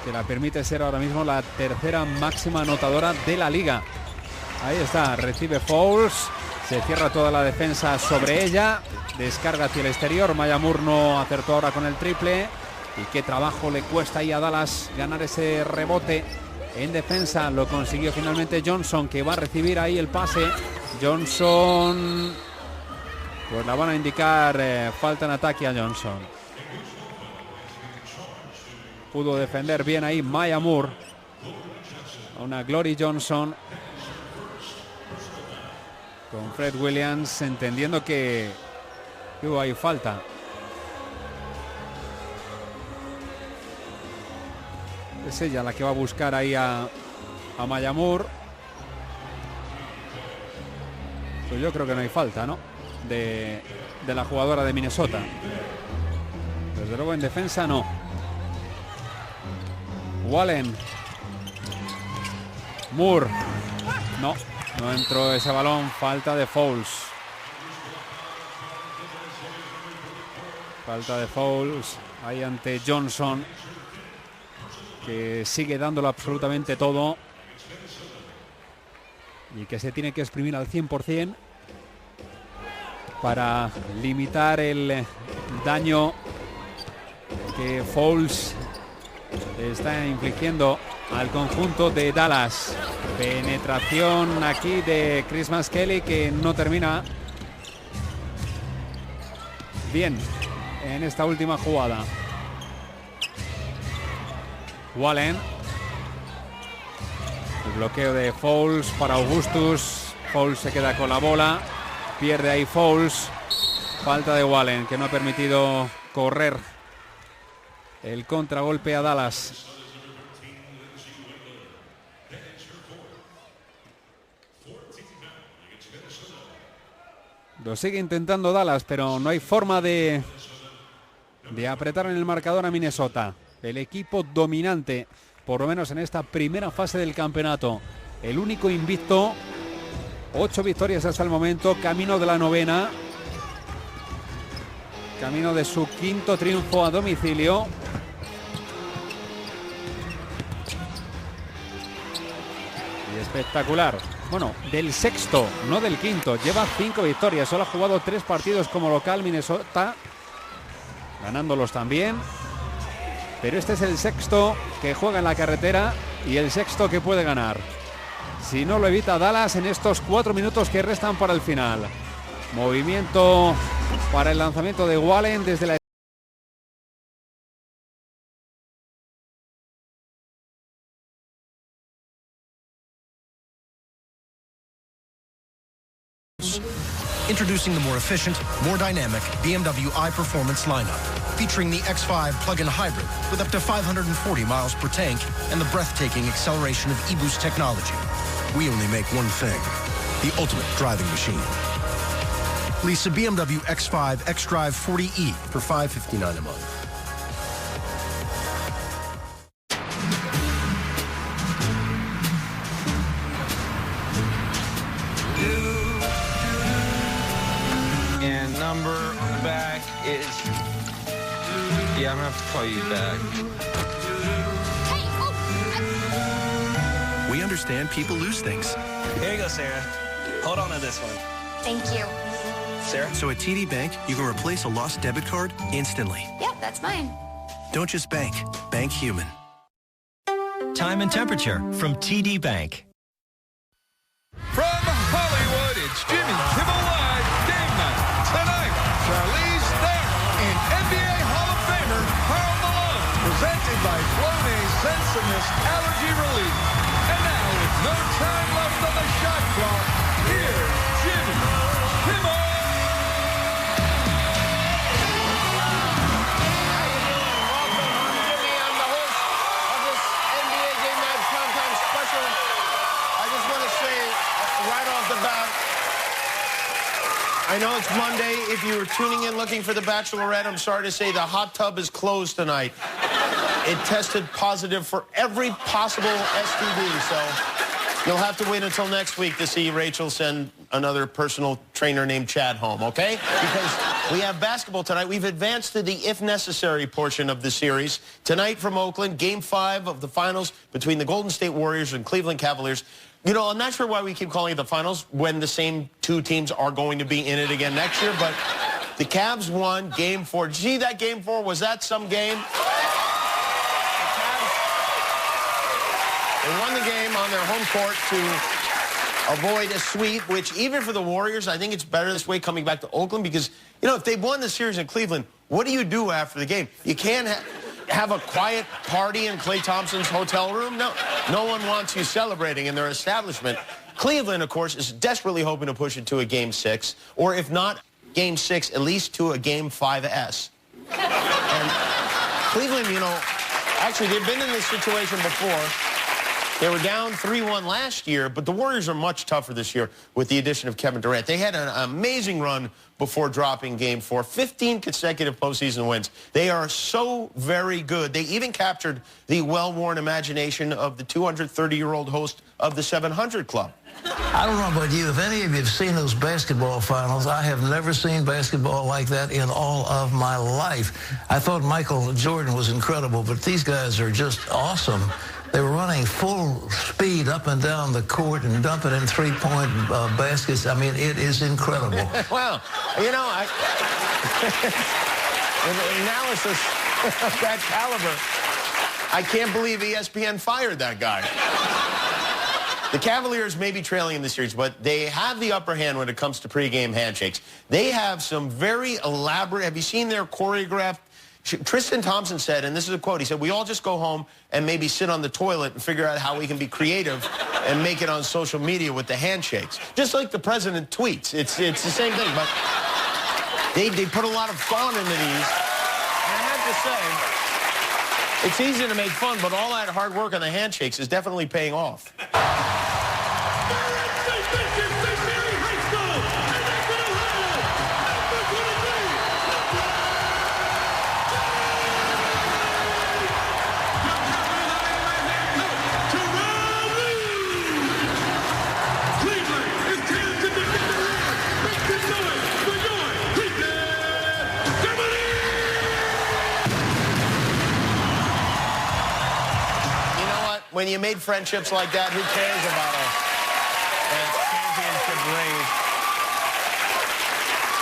que la permite ser ahora mismo la tercera máxima anotadora de la liga. Ahí está, recibe Fowles, se cierra toda la defensa sobre ella, descarga hacia el exterior. Maya Moore no acertó ahora con el triple. Y qué trabajo le cuesta ahí a Dallas ganar ese rebote en defensa. Lo consiguió finalmente Johnson, que va a recibir ahí el pase. Johnson, pues la van a indicar falta en ataque a Johnson. Pudo defender bien ahí Maya Moore. Una Glory Johnson con Fred Williams, entendiendo que hubo ahí falta. Es ella la que va a buscar ahí a Maya Moore. Pues yo creo que no hay falta, ¿no? De la jugadora de Minnesota. Desde luego en defensa no. Wallen. Moore. No entró ese balón. Falta de Fowles. Falta de Fowles ahí ante Johnson, que sigue dándolo absolutamente todo y que se tiene que exprimir al 100% para limitar el daño que Fowles está infligiendo al conjunto de Dallas. Penetración aquí de Christmas Kelly, que no termina bien en esta última jugada. Wallen. El bloqueo de Fowles para Augustus. Fowles se queda con la bola. Pierde ahí Fowles. Falta de Wallen, que no ha permitido correr el contragolpe a Dallas. Lo sigue intentando Dallas, pero no hay forma de apretar en el marcador a Minnesota. El equipo dominante, por lo menos en esta primera fase del campeonato. El único invicto. 8 victorias hasta el momento. Camino de la 9ª. Camino de su 5º triunfo a domicilio. Y espectacular. Bueno, del 6º, no del 5º. Lleva 5 victorias. Solo ha jugado 3 partidos como local Minnesota, ganándolos también. Pero este es el 6º que juega en la carretera y el 6º que puede ganar. Si no lo evita Dallas en estos 4 minutos que restan para el final. Movimiento para el lanzamiento de Wallen desde la... Introducing the more efficient, more dynamic BMW iPerformance lineup, featuring the X5 plug-in hybrid with up to 540 miles per tank and the breathtaking acceleration of eBoost technology. We only make one thing, the ultimate driving machine. Lease a BMW X5 xDrive 40e for $559 a month. Number on the back is... Yeah, I'm gonna have to call you back. We understand people lose things. Here you go, Sarah. Hold on to this one. Thank you. Sarah? So at TD Bank, you can replace a lost debit card instantly. Yep, that's mine. Don't just bank, bank human. Time and temperature from TD Bank. From Hollywood, it's Jimmy Kimmel Live Game Night. Tonight, Charlize Theron and NBA Hall of Famer Karl Malone, presented by Flonase Sensimus Allergy Relief. And now, with no time left on the shot clock, here's Jimmy Kimmel. I know it's Monday. If you were tuning in looking for The Bachelorette, I'm sorry to say the hot tub is closed tonight. It tested positive for every possible STD, so you'll have to wait until next week to see Rachel send another personal trainer named Chad home, okay? Because we have basketball tonight. We've advanced to the if necessary portion of the series. Tonight from Oakland, Game 5 of the finals between the Golden State Warriors and Cleveland Cavaliers. You know, I'm not sure why we keep calling it the finals when the same two teams are going to be in it again next year, but the Cavs won Game 4. Did you see that Game 4? Was that some game? They won the game on their home court to avoid a sweep, which even for the Warriors, I think it's better this way coming back to Oakland because, you know, if they won the series in Cleveland, what do you do after the game? You can't have a quiet party in Klay Thompson's hotel room. No one wants you celebrating in their establishment. Cleveland, of course, is desperately hoping to push it to a Game 6, or if not Game 6, at least to a Game 5S. And Cleveland, you know, actually, they've been in this situation before. They were down 3-1 last year, but the Warriors are much tougher this year with the addition of Kevin Durant. They had an amazing run before dropping Game 4, 15 consecutive postseason wins. They are so very good. They even captured the well-worn imagination of the 230-year-old host of the 700 Club. I don't know about you. If any of you have seen those basketball finals, I have never seen basketball like that in all of my life. I thought Michael Jordan was incredible, but these guys are just awesome. They were running full speed up and down the court and dumping in three-point baskets. I mean, it is incredible. Well, you know, analysis of that caliber, I can't believe ESPN fired that guy. The Cavaliers may be trailing in the series, but they have the upper hand when it comes to pregame handshakes. They have some very elaborate, have you seen their choreographed? Tristan Thompson said, and this is a quote, he said, we all just go home and maybe sit on the toilet and figure out how we can be creative and make it on social media with the handshakes. Just like the president tweets. It's the same thing, but they put a lot of fun into these. And I have to say, it's easy to make fun, but all that hard work on the handshakes is definitely paying off. When you made friendships like that, who cares about a championship ring?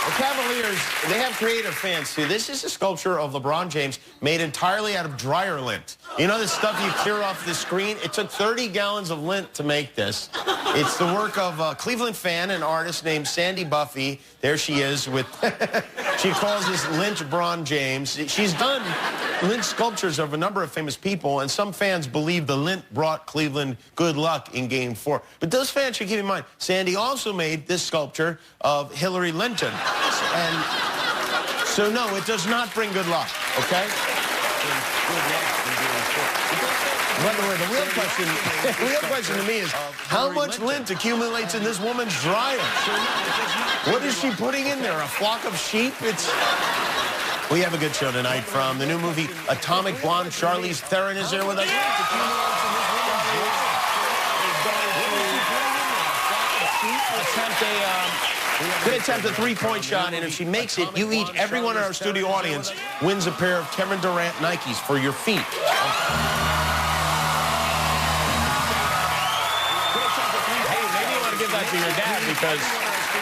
The Cavaliers, they have creative fans, too. This is a sculpture of LeBron James made entirely out of dryer lint. You know the stuff you clear off the screen? It took 30 gallons of lint to make this. It's the work of a Cleveland fan, an artist named Sandy Buffy. There she is with... She calls this Lynch Bron James. She's done lint sculptures of a number of famous people, and some fans believe the lint brought Cleveland good luck in Game 4. But those fans should keep in mind, Sandy also made this sculpture of Hillary Clinton. And so, no, it does not bring good luck, okay? By the way, the real question to me is, how much lint accumulates in this woman's dryer? What is she putting in there, a flock of sheep? We have a good show tonight from the new movie Atomic Blonde. Charlize Theron is here with us. Could attempt a three-point shot, and if she makes it, you each, everyone in our studio audience, wins a pair of Kevin Durant Nikes for your feet. Give that to your dad because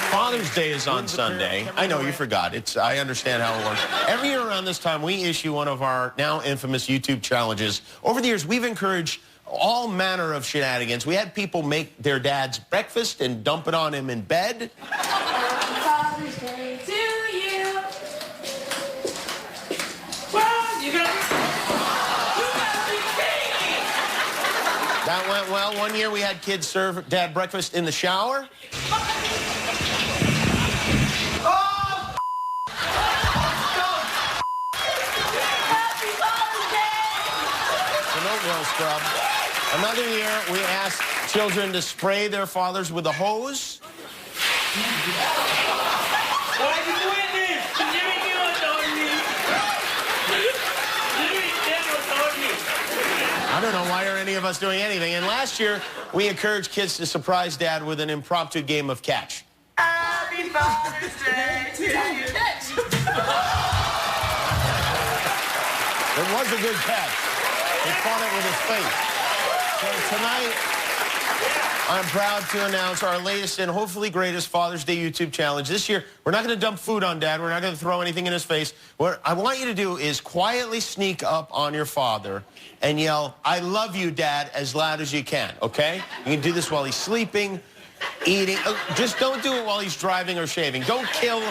Father's Day is on Sunday. I know you forgot. I understand how it works. Every year around this time, we issue one of our now infamous YouTube challenges. Over the years, we've encouraged all manner of shenanigans. We had people make their dad's breakfast and dump it on him in bed. Father's Day to you. Well, you gotta be kidding me. That went well. One year we had kids serve dad breakfast in the shower. Scrub. Another year, we asked children to spray their fathers with a hose. Why are you doing this? Jimmy never told me. Jimmy never told me. I don't know why are any of us doing anything. And last year, we encouraged kids to surprise dad with an impromptu game of catch. Father's Day to you. It was a good catch. He caught it with his face. So tonight, I'm proud to announce our latest and hopefully greatest Father's Day YouTube challenge. This year, we're not going to dump food on Dad. We're not going to throw anything in his face. What I want you to do is quietly sneak up on your father and yell, "I love you, Dad," as loud as you can, okay? You can do this while he's sleeping, eating. Just don't do it while he's driving or shaving. Don't kill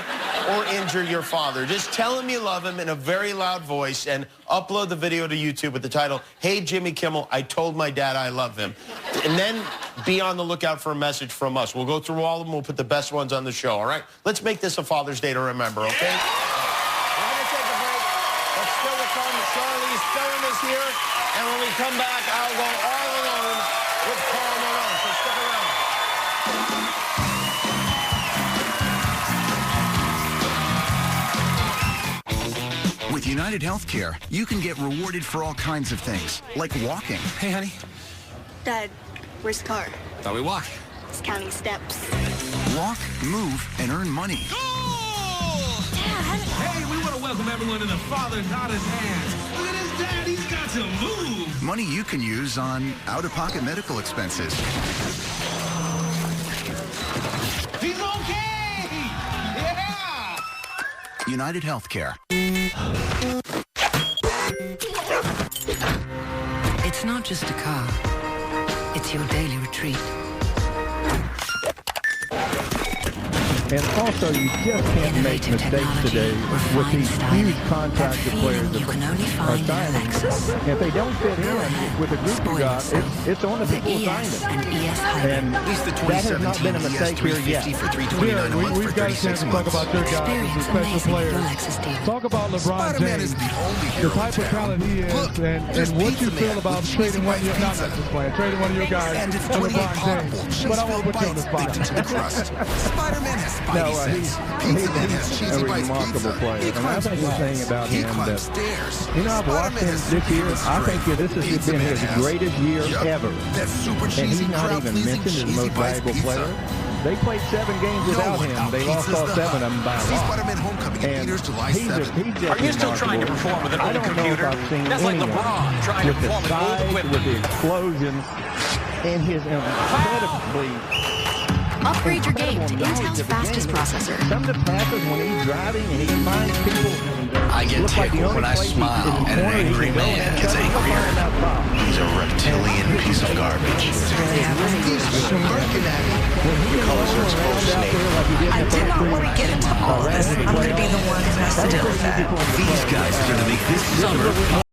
or injure your father. Just tell him you love him in a very loud voice and upload the video to YouTube with the title, "Hey, Jimmy Kimmel, I told my dad I love him." And then be on the lookout for a message from us. We'll go through all of them. We'll put the best ones on the show, all right? Let's make this a Father's Day to remember, okay? We're going to take a break. But still to come, Charlize Theron is here. And when we come back, I'll go all alone with Karl Malone. So stick around. With United Healthcare, you can get rewarded for all kinds of things, like walking. Hey, honey. Dad, where's the car? Thought we walk. It's counting steps. Walk, move, and earn money. Dad! Hey, we want to welcome everyone to the father-daughter dance. Look at his dad, he's got to move. Money you can use on out-of-pocket medical expenses. He's okay! Yeah! United Healthcare. It's not just a car. It's your daily retreat. And also, you just can't make mistakes today with these huge contracted players that are signing. If they don't fit in with the group you got, it's on the people signing. And that has not been a mistake here yet. We've got a chance to talk about their guys, the special players. Talk about LeBron James, the type of talent he is, and what you feel about trading one of your, not just playing, trading one of your guys for LeBron James. But I want to put you on the spot. Spider-Man has no, he's a remarkable player. And I think the thing about him that, I've watched him this year. I think this has been his greatest year ever. And he's not even mentioned as the most valuable player. They played 7 games without him. They lost all 7 of them by a lot. And he's just Are you still trying to perform with an old computer? That's like LeBron trying to perform with old equipment. With the explosion and his incredibly... Upgrade your game to Intel's fastest processor. Some of the passes when he's driving and he finds people. I get tickled when I smile and an angry man gets angrier. He's a reptilian piece of garbage. He's smirking at me. Your colors are exposed, Snake. I did not want to get into all this. I'm going to be the one who has to deal with that. These guys are going to make this summer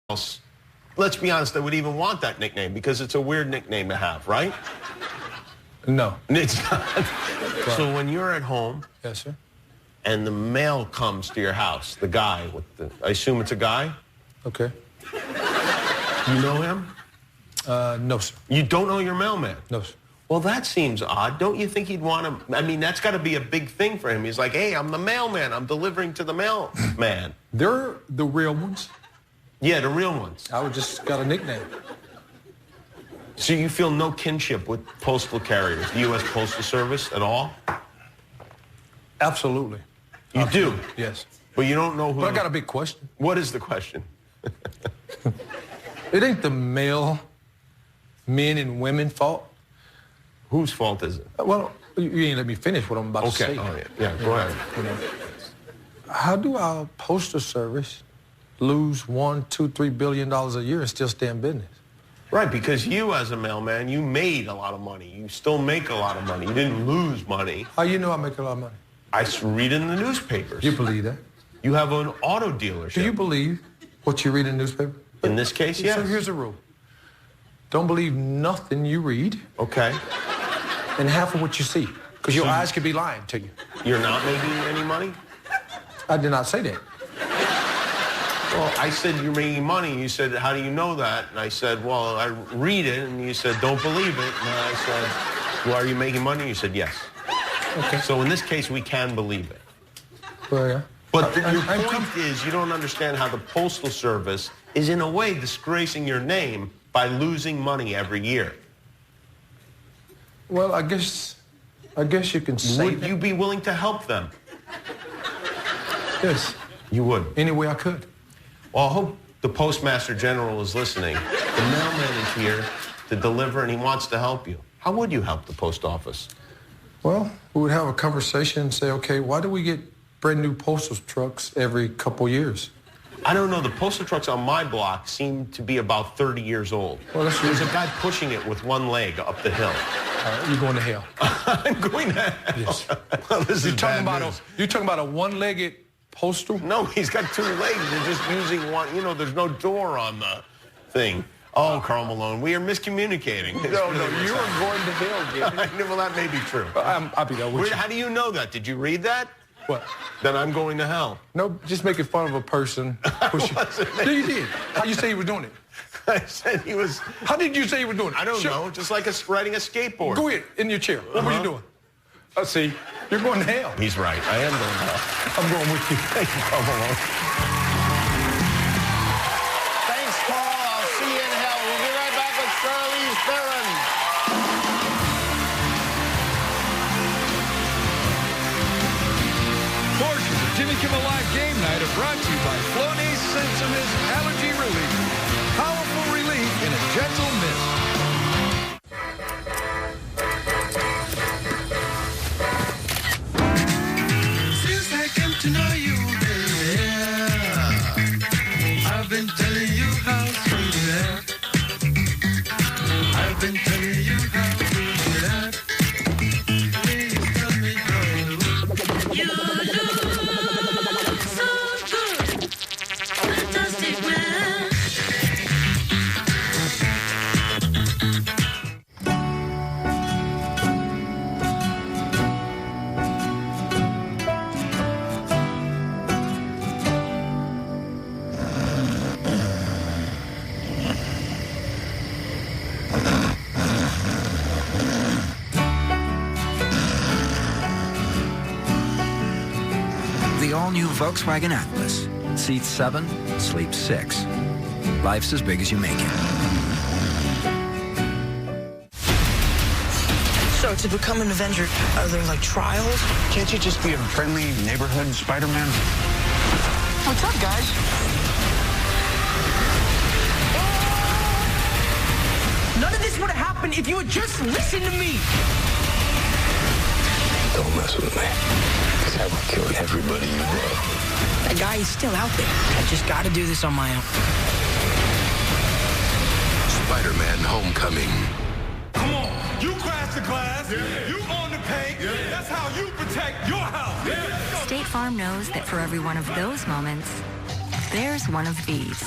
else, let's be honest, that would even want that nickname because it's a weird nickname to have, right? No. It's not. So when you're at home, yes, sir, and the mail comes to your house, the guy with the, I assume it's a guy? Okay. You know him? No, sir. You don't know your mailman? No, sir. Well, that seems odd. Don't you think he'd want to, I mean, that's got to be a big thing for him. He's like, hey, I'm the mailman. I'm delivering to the mailman. They're the real ones. Yeah, the real ones. I just got a nickname. So you feel no kinship with postal carriers, the U.S. Postal Service at all? Absolutely. You do? Yes. But you don't know who... But I got a big question. What is the question? It ain't the male men and women fault. Whose fault is it? Well, you ain't let me finish what I'm about to say. Oh, yeah, go ahead. You know, how do our postal service lose $1, $2, $3 billion a year and still stay in business? Right, because you as a mailman, you made a lot of money. You still make a lot of money. You didn't lose money. How you know I make a lot of money? I read in the newspapers. You believe that? You have an auto dealership. Do you believe what you read in the newspaper? In this case, yes. So here's the rule. Don't believe nothing you read. Okay. And half of what you see. Because your eyes could be lying to you. You're not making any money? I did not say that. Well, I said you're making money. You said, how do you know that? And I said, well, I read it. And you said, don't believe it. And I said, well, are you making money? You said, yes. Okay. So in this case, we can believe it. Well, yeah. But your point is you don't understand how the Postal Service is in a way disgracing your name by losing money every year. Well, I guess you can say Would you be willing to help them? Yes. You would? Any way I could. Well, I hope the Postmaster General is listening. The mailman is here to deliver, and he wants to help you. How would you help the post office? Well, we would have a conversation and say, okay, why do we get brand new postal trucks every couple years? I don't know. The postal trucks on my block seem to be about 30 years old. Well, there's a guy pushing it with one leg up the hill. You're going to hell. I'm going to hell. Yes. Well, this is bad news. You're talking about a one-legged postal? No, he's got two legs. They're just using one. You know, there's no door on the thing. Oh, Karl Malone, we are miscommunicating. No, you are going to hell, Gibby. Well, that may be true. I'll be there with you. How do you know that? Did you read that? What? Then I'm going to hell. No, just making fun of a person. No, you did. How you say he was doing it? I said he was... How did you say he was doing it? I don't know. Just like riding a skateboard. Go ahead, in your chair. What were you doing? Let's see. You're going to hell. He's right. I am going to hell. I'm going with you. Thank you, Karl Malone. Thanks, Paul. I'll see you in hell. We'll be right back with Charlize Theron. Portions of Jimmy Kimmel Live Game Night are brought to you by Flonase Sensimis Allergy Relief. Powerful relief in a gentle mist. Since I came to know you, baby, I've been telling you how to react. I've been telling you how to react. Please tell me how. You look so good, fantastic man. The all-new Volkswagen Atlas. Seats 7, sleeps 6. Life's as big as you make it. So to become an Avenger, are there like trials? Can't you just be a friendly neighborhood Spider-Man? What's up, guys? None of this would have happened if you would just listen to me. Don't mess with me, because I will kill everybody you love. That guy is still out there. I just got to do this on my own. Spider-Man Homecoming. Come on, you crash the glass, you own the paint, that's how you protect your house. State Farm knows that for every one of those moments, there's one of these.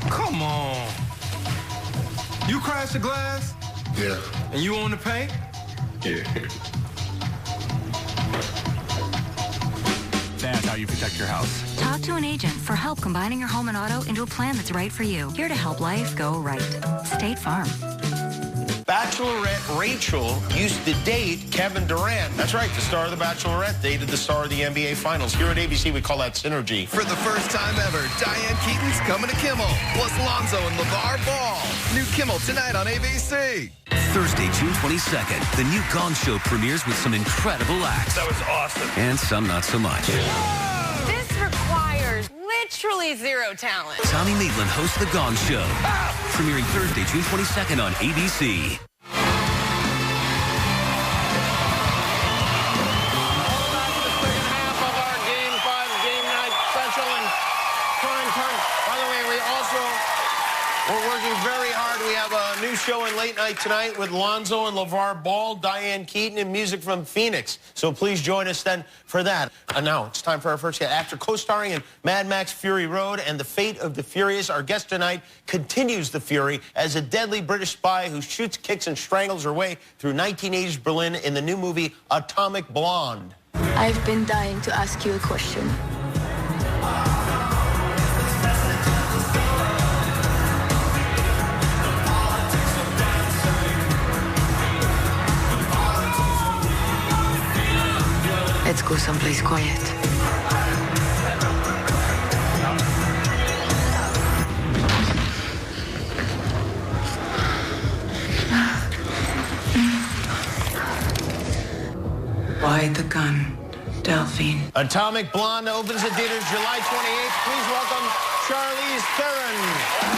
Come on. You crash the glass? Yeah. And you own the paint? Yeah. That's how you protect your house. Talk to an agent for help combining your home and auto into a plan that's right for you. Here to help life go right. State Farm. Bachelorette Rachel used to date Kevin Durant. That's right, the star of The Bachelorette dated the star of the NBA Finals. Here at ABC, we call that synergy. For the first time ever, Diane Keaton's coming to Kimmel, plus Lonzo and LeVar Ball. New Kimmel tonight on ABC. Thursday, June 22nd, the new Gong Show premieres with some incredible acts. That was awesome. And some not so much. This requires literally zero talent. Tommy Maitland hosts the Gong Show. Premiering Thursday, June 22nd on ABC. new show in Late Night Tonight with Lonzo and LeVar Ball, Diane Keaton, and music from Phoenix. So please join us then for that. Now it's time for our first guest. After co-starring in Mad Max Fury Road and The Fate of the Furious, our guest tonight continues the fury as a deadly British spy who shoots, kicks, and strangles her way through 1980s Berlin in the new movie Atomic Blonde. I've been dying to ask you a question. Let's go someplace quiet. Why the gun, Delphine? Atomic Blonde opens the theaters July 28th. Please welcome Charlize Theron.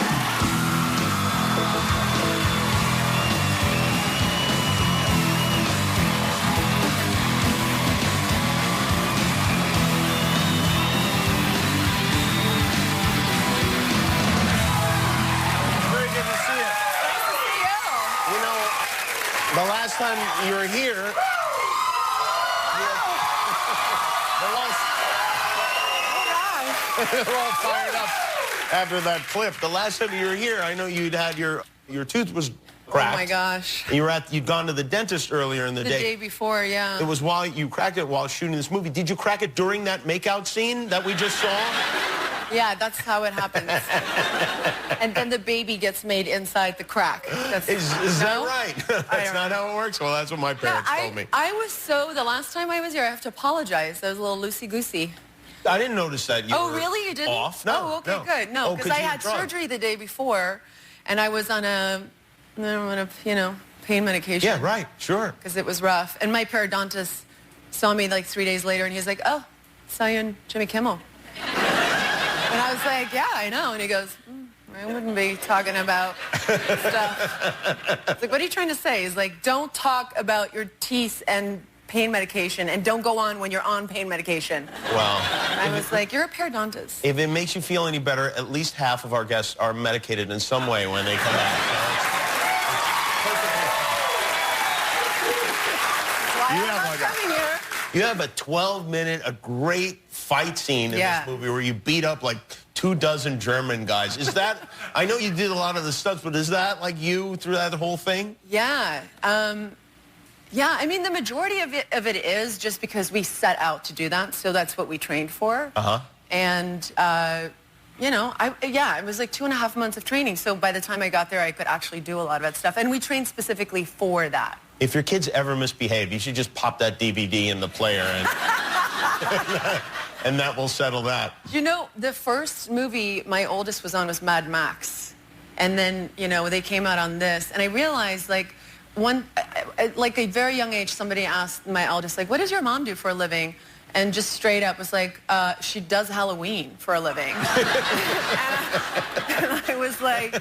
The last time you were here, we're all fired up after that clip. The last time you were here, I know you'd had your tooth was cracked. Oh my gosh. You'd gone to the dentist earlier in the day. The day before, yeah. It was while you cracked it while shooting this movie. Did you crack it during that makeout scene that we just saw? Yeah, that's how it happens. And then the baby gets made inside the crack. Is that right? That's not how it works? Well, that's what my parents told me. I was the last time I was here, I have to apologize. I was a little loosey-goosey. I didn't notice that you were really? You didn't? Off? No. Oh, okay, good. No, because I had surgery the day before, and I was on a pain medication. Yeah, right, sure. Because it was rough. And my periodontist saw me like 3 days later, and he's like, oh, saw you on Jimmy Kimmel. And I was like, yeah, I know. And he goes, I wouldn't be talking about stuff. It's like, what are you trying to say? He's like, don't talk about your teeth and pain medication, and don't go on when you're on pain medication. Well. And I was like, you're a periodontist. If it makes you feel any better, at least half of our guests are medicated in some way when they come back. You have a 12-minute, a great fight scene in this movie where you beat up like 24 German guys. Is that, I know you did a lot of the stunts, but is that like you through that whole thing? Yeah. Yeah, I mean, the majority of it is just because we set out to do that, so that's what we trained for. Uh-huh. And, you know, it was like 2.5 months of training, so by the time I got there, I could actually do a lot of that stuff. And we trained specifically for that. If your kids ever misbehave, you should just pop that DVD in the player and that will settle that. You know, the first movie my oldest was on was Mad Max. And then, you know, they came out on this. And I realized, like, like a very young age, somebody asked my eldest, like, what does your mom do for a living? And just straight up was like, she does Halloween for a living. and I was like,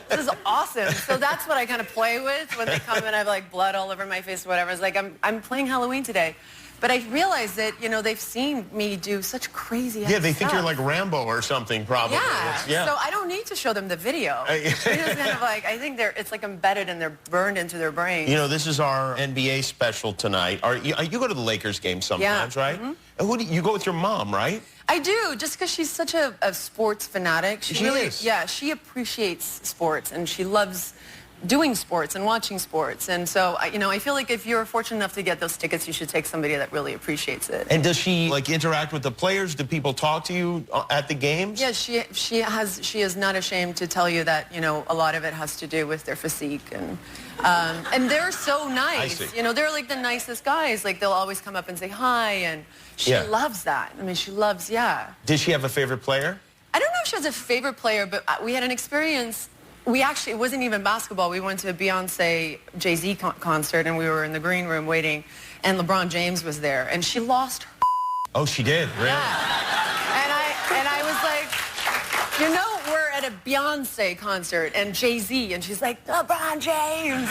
this is awesome. So that's what I kind of play with when they come and I have like blood all over my face or whatever. It's like, I'm playing Halloween today. But I realized that, you know, they've seen me do such crazy Yeah, they think stuff. you're like Rambo or something, probably. Yeah. So I don't need to show them the video. It's kind of like, I think it's like embedded and they're burned into their brains. You know, this is our NBA special tonight. You go to the Lakers game sometimes, right? Mm-hmm. And you go with your mom, right? I do, just because she's such a sports fanatic. She really is. Yeah, she appreciates sports and she loves doing sports and watching sports. And so, you know, I feel like if you're fortunate enough to get those tickets, you should take somebody that really appreciates it. And does she, like, interact with the players? Do people talk to you at the games? Yeah, she is not ashamed to tell you that, you know, a lot of it has to do with their physique. And they're so nice. I see. You know, they're like the nicest guys. Like, they'll always come up and say hi. And she loves that. I mean, she loves, Does she have a favorite player? I don't know if she has a favorite player, but we had an experience. It wasn't even basketball. We went to a Beyonce Jay-Z concert, and we were in the green room waiting, and LeBron James was there, and she lost her. Oh, she did? Really? Yeah. And I was like, you know, we're at a Beyonce concert, and Jay-Z, and she's like, LeBron James.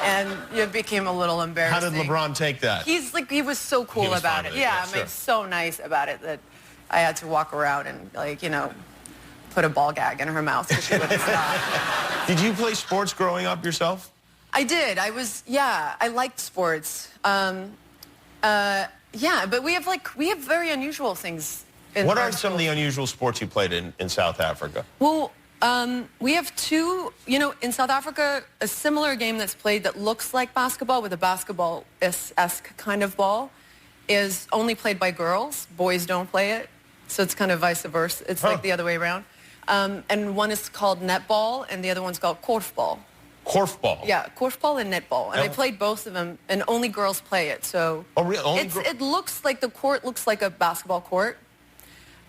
And it became a little embarrassing. How did LeBron take that? He was so cool about it. Yeah, I mean, so nice about it that I had to walk around and, like, you know, put a ball gag in her mouth so she wouldn't stop. Did you play sports growing up yourself? I did. I liked sports. Yeah, but we have very unusual things. What are some of the unusual sports you played in South Africa? Well, we have two, in South Africa, a similar game that's played that looks like basketball with a basketball-esque kind of ball is only played by girls. Boys don't play it. So it's kind of vice versa. It's like the other way around. And one is called netball and the other one's called korfball. Korfball? Yeah, korfball and netball. And I played both of them, and only girls play it. So it looks like the court looks like a basketball court.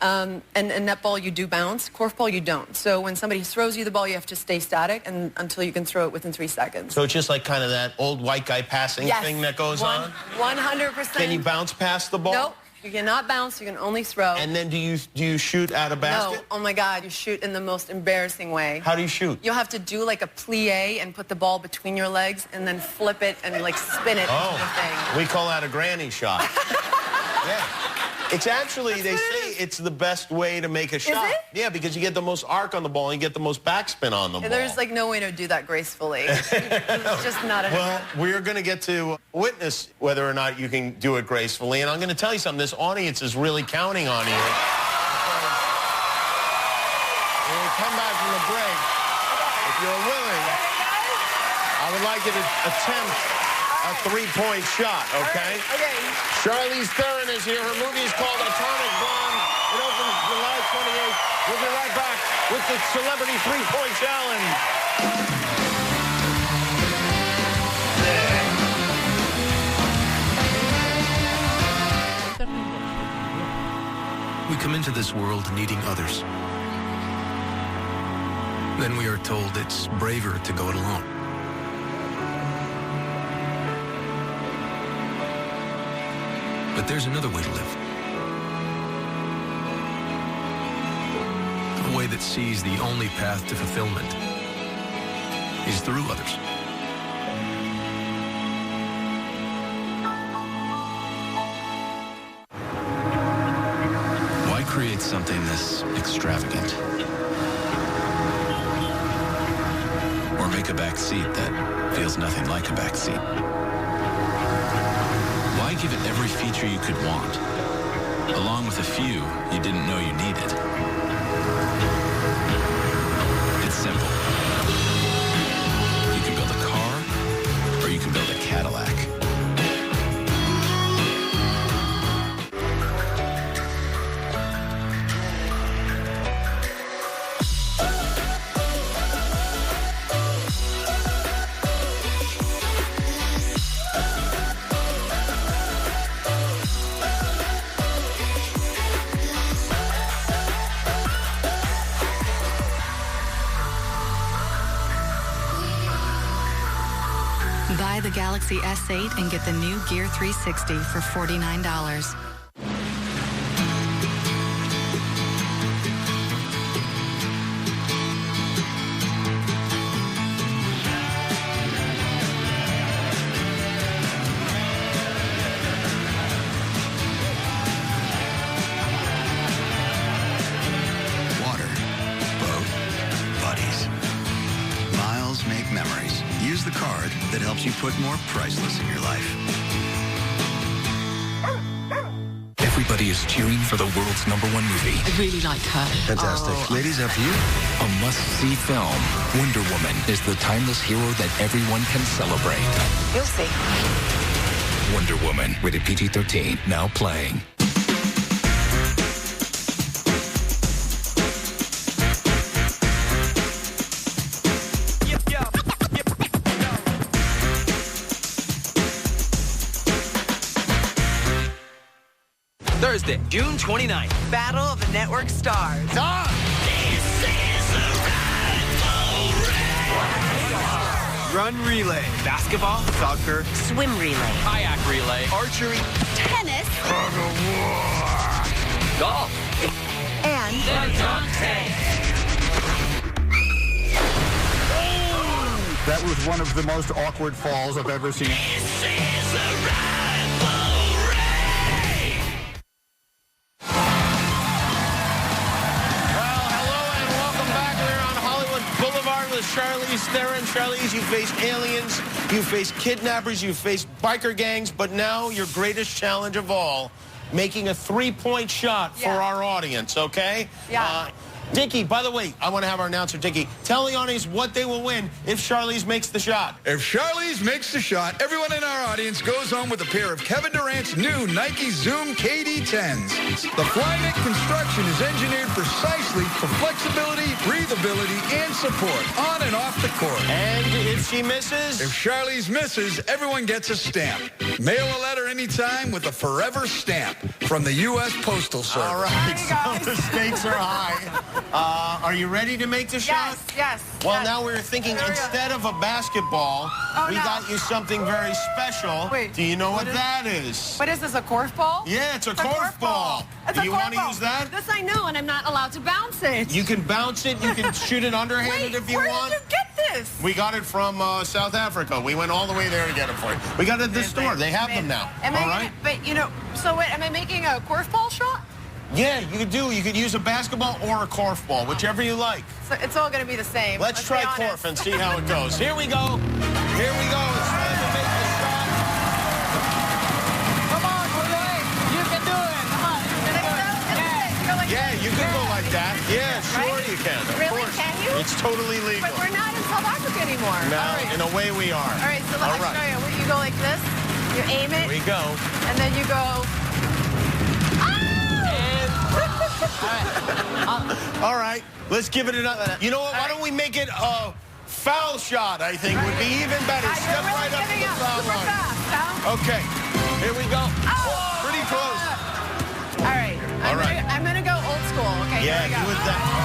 And netball, you do bounce. Korfball, you don't. So when somebody throws you the ball, you have to stay static until you can throw it within 3 seconds. So it's just like kind of that old white guy passing thing that goes on? 100%. Can you bounce past the ball? Nope. You cannot bounce. You can only throw. And then do you shoot at a basket? No. Oh, my God. You shoot in the most embarrassing way. How do you shoot? You'll have to do like a plie and put the ball between your legs and then flip it and like spin it into the thing. We call that a granny shot. Yeah. It's actually, they say it's the best way to make a shot. Is it? Yeah, because you get the most arc on the ball and you get the most backspin on the ball. There's like no way to do that gracefully. It's just not enough. Well, we're going to get to witness whether or not you can do it gracefully. And I'm going to tell you something. This audience is really counting on you. When we come back from the break, if you're willing, I would like you to attempt a three-point shot, okay? Okay. Charlize Theron is here. Her movie is called Atomic Blonde. It opens July 28th. We'll be right back with the Celebrity Three-Point Challenge. We come into this world needing others. Then we are told it's braver to go it alone. But there's another way to live. A way that sees the only path to fulfillment is through others. Why create something this extravagant? Or make a back seat that feels nothing like a back seat? Why give it every feature you could want, along with a few you didn't know you needed? It's simple. You can build a car, or you can build a Cadillac. Buy the Galaxy S8 and get the new Gear 360 for $49. Water, boat, buddies. Miles make memories. Use the card that helps you put more priceless in your life. Everybody is cheering for the world's #1 movie. I really like her. Fantastic. Ladies, after you. A must-see film. Wonder Woman is the timeless hero that everyone can celebrate. You'll see. Wonder Woman, rated PG-13, now playing. Thursday, June 29th. Battle of the Network Stars. Run relay, basketball, soccer, Swim relay. kayak relay, archery, Tennis. golf, And That was one of the most awkward falls I've ever seen. Charlize Theron. Charlize, you faced aliens, you faced kidnappers, you faced biker gangs, but now your greatest challenge of all, making a 3-point shot for our audience, okay? Yeah. Dickie, by the way, I want to have our announcer, Dickie, tell the audience what they will win if Charlize makes the shot. If Charlize makes the shot, everyone in our audience goes home with a pair of Kevin Durant's new Nike Zoom KD10s. The Flyknit construction is engineered precisely for flexibility, breathability, and support on and off the court. And if she misses? If Charlize misses, everyone gets a stamp. Mail a letter anytime with a forever stamp from the U.S. Postal Service. All right, so the stakes are high. Are you ready to make the shot? Yes. Well, now we were thinking instead of a basketball, we got you something very special. Wait, do you know what that is? What is this, a korf ball? Yeah, it's a korf ball. Do you want to use that? This I know, and I'm not allowed to bounce it. You can bounce it. You can shoot it underhanded if you want. Where did you get this? We got it from South Africa. We went all the way there to get it for you. We got it at the store. They have them now. All right? But, you know, so wait, am I making a korf ball shot? Yeah, you could do. You could use a basketball or a korf ball, whichever you like. So it's all going to be the same. Let's try korf and see how it goes. Here we go. Here we go. It's time to make the shot. Come on, Jose. You can do it. Come on. Yeah, you can go like that. Yeah, sure you can. Of Really? course. Can you? It's totally legal. But we're not in South Africa anymore. Now, in a way, we are. All right, so let me show you. You go like this. You aim it. Here we go. And then you go... All right, let's give it another. You know what? Why don't we make it a foul shot? I think would be even better. Step right up to the foul line. Okay, here we go. Pretty close. All right. I'm gonna go old school. Okay. Yeah, here we go. do it that.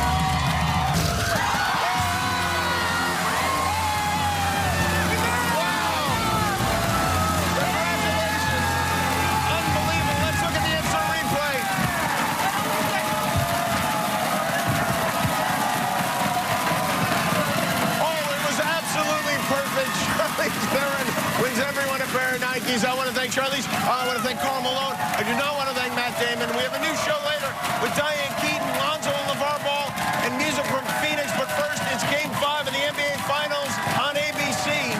Wins everyone a pair of Nikes. I want to thank Charlize. I want to thank Karl Malone. I do not want to thank Matt Damon. We have a new show later with Diane Keaton, Lonzo, and LeVar Ball, and music from Phoenix. But first, it's Game 5 of the NBA Finals on ABC.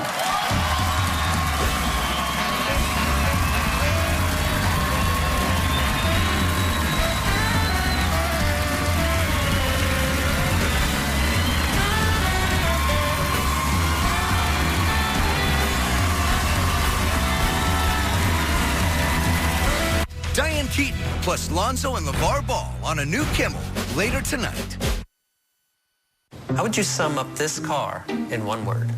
Diane Keaton plus Lonzo and LeVar Ball on a new Kimmel later tonight. How would you sum up this car in one word?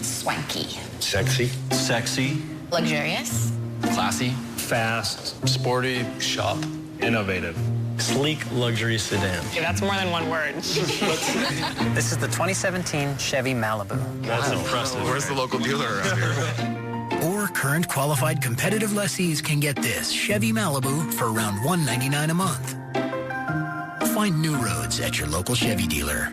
Swanky. Sexy. Sexy. Luxurious. Classy. Fast. Sporty. Shop. Innovative. Sleek luxury sedan. Okay, that's more than one word. This is the 2017 Chevy Malibu. That's impressive. Where's the local dealer around here? Or current qualified competitive lessees can get this Chevy Malibu for around $199 a month. Find new roads at your local Chevy dealer.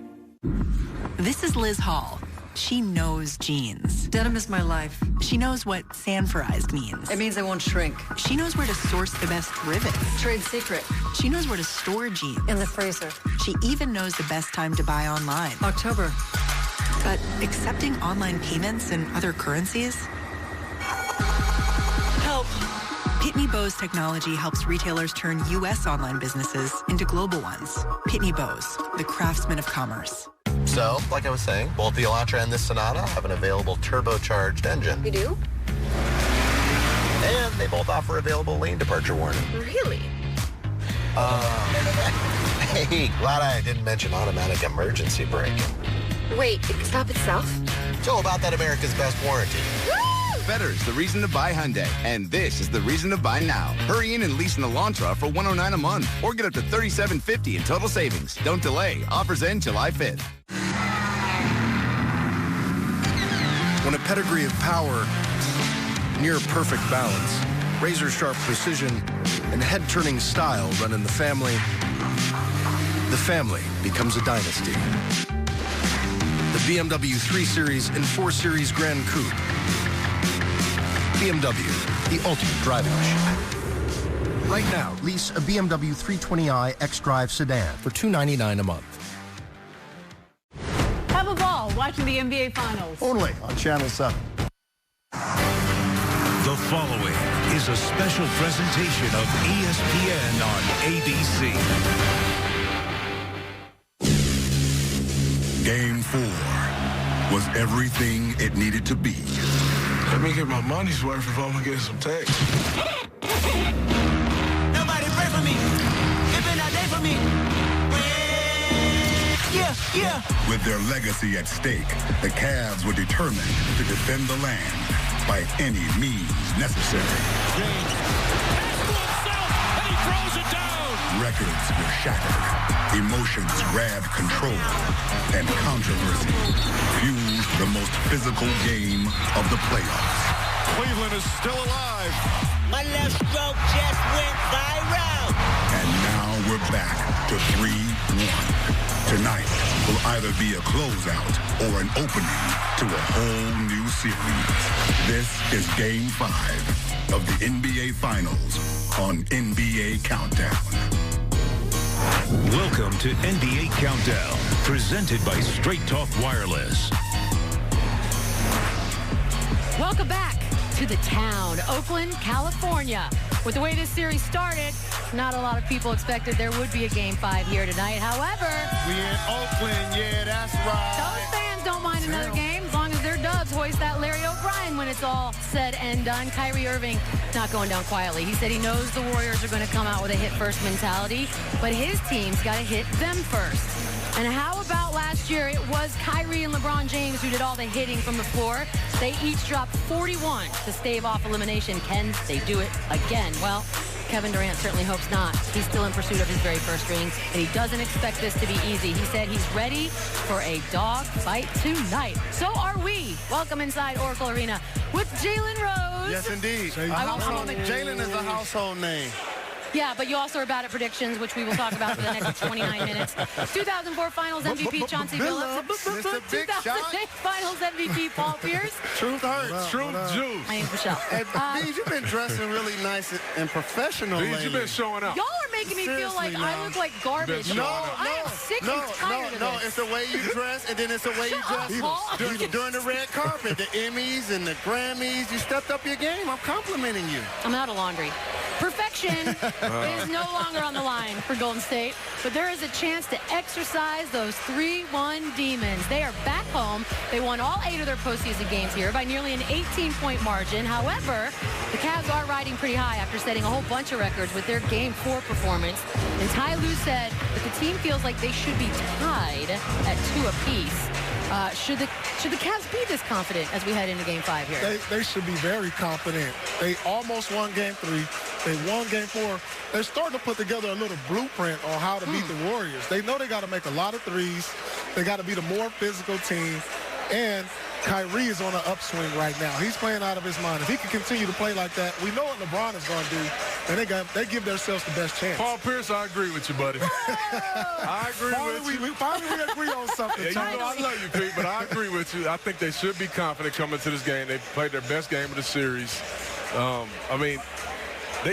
This is Liz Hall. She knows jeans. Denim is my life. She knows what sanforized means. It means they won't shrink. She knows where to source the best rivets. Trade secret. She knows where to store jeans. In the freezer. She even knows the best time to buy online. October. But accepting online payments and other currencies? Help. Pitney Bowes technology helps retailers turn U.S. online businesses into global ones. Pitney Bowes, the craftsman of commerce. So, like I was saying, both the Elantra and the Sonata have an available turbocharged engine. You do? And they both offer available lane departure warning. Really? Hey, glad I didn't mention automatic emergency braking. Wait, it can stop itself? So about that America's Best warranty. Better is the reason to buy Hyundai, and this is the reason to buy now. Hurry in and lease an Elantra for $109 a month, or get up to $37.50 in total savings. Don't delay. Offers end July 5th. When a pedigree of power, near perfect balance, razor-sharp precision, and head-turning style run in the family becomes a dynasty. The BMW 3 Series and 4 Series Grand Coupe. BMW, the ultimate driving machine. Right now, lease a BMW 320i xDrive sedan for $299 a month. Have a ball. watching the NBA Finals. Only on Channel 7. The following is a special presentation of ESPN on ABC. Game 4 was everything it needed to be. Let me get my money's worth if I'm gonna get some text. Nobody pray for me. It's been a day for me. Yeah. With their legacy at stake, the Cavs were determined to defend the land by any means necessary. And he throws it down. Records were shattered, emotions grabbed control, and controversy fueled the most physical game of the playoffs. Cleveland is still alive. My left stroke just went viral. And now we're back to 3-1. Tonight will either be a closeout or an opening to a whole new series. This is Game 5 of the NBA Finals on NBA Countdown. Welcome to NBA Countdown, presented by Straight Talk Wireless. Welcome back to the town, Oakland, California. With the way this series started, not a lot of people expected there would be a Game 5 here tonight. However, we in Oakland, yeah, that's right. Those fans don't mind another game as long as their Dubs hoist that Larry O'Brien when it's all said and done. Kyrie Irving not going down quietly. He said he knows the Warriors are going to come out with a hit-first mentality, but his team's got to hit them first. And how about last year? It was Kyrie and LeBron James who did all the hitting from the floor. They each dropped 41 to stave off elimination. Can they do it again? Well, Kevin Durant certainly hopes not. He's still in pursuit of his very first ring, and he doesn't expect this to be easy. He said he's ready for a dog fight tonight. So are we. Welcome inside Oracle Arena with Jalen Rose. Yes, indeed. Jalen is a household name. Yeah, but you also are bad at predictions, which we will talk about for the next 29 minutes. 2004 Finals MVP Chauncey Billups. 2008 Finals MVP Paul Pierce. Truth hurts. Truth juice. My name's Michelle. Hey, Bees, you've been dressing really nice and professional lately. You've been showing up. Y'all are making me feel like I look like garbage. I am sick and tired of this. It's the way you dress, and then it's the way you dress during the red carpet, the Emmys and the Grammys. You stepped up your game. I'm complimenting you. I'm out of laundry. Perfection is no longer on the line for Golden State, but there is a chance to exercise those 3-1 demons. They are back home. They won all 8 of their postseason games here by nearly an 18-point margin. However, the Cavs are riding pretty high after setting a whole bunch of records with their Game 4 performance. And Ty Lue said that the team feels like they should be tied at 2 apiece. Should the Cavs be this confident as we head into Game 5 here? They should be very confident. They almost won Game 3. They won Game 4. They're starting to put together a little blueprint on how to beat the Warriors. They know they got to make a lot of threes. They got to be the more physical team. And Kyrie is on an upswing right now. He's playing out of his mind. If he can continue to play like that, we know what LeBron is going to do, and they give themselves the best chance. Paul Pierce, I agree with you, buddy. I agree with you. Finally, we agree on something. Yeah, you know I love you, Pete, but I agree with you. I think they should be confident coming to this game. They played their best game of the series.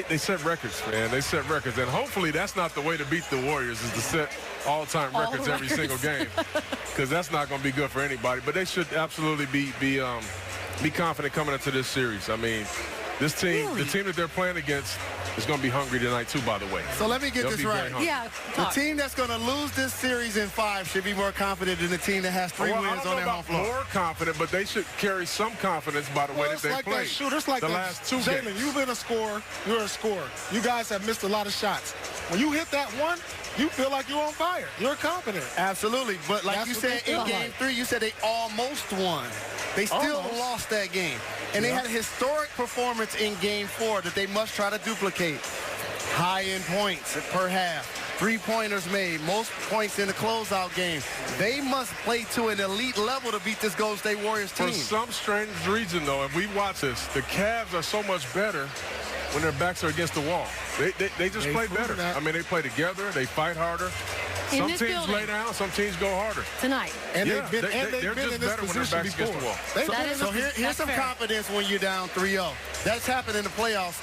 They set records, man. They set records, and hopefully that's not the way to beat the Warriors, is to set all-time records every single game, because that's not going to be good for anybody. But they should absolutely be confident coming into this series. I mean, this team, the team that they're playing against, is going to be hungry tonight too, by the way. So let me get this right. Yeah, the team that's going to lose this series in 5 should be more confident than the team that has 3 wins on their home floor. More confident, but they should carry some confidence by the way that they played. It's like the last 2 Jalen, games. you've been a scorer. You're a scorer. You guys have missed a lot of shots. When you hit that one, you feel like you're on fire. You're confident. Absolutely. But like you said, in Game 3, you said they almost won. They still lost that game. And they had a historic performance in Game 4 that they must try to duplicate. High in points per half. 3-pointers made. Most points in the closeout game. They must play to an elite level to beat this Golden State Warriors team. For some strange reason, though, if we watch this, the Cavs are so much better when their backs are against the wall. They just play better. I mean, they play together. They fight harder. Some teams lay down. Some teams go harder. Tonight. And yeah, they're just in this better when their backs against the wall. So here's some confidence when you're down 3-0. That's happened in the playoffs.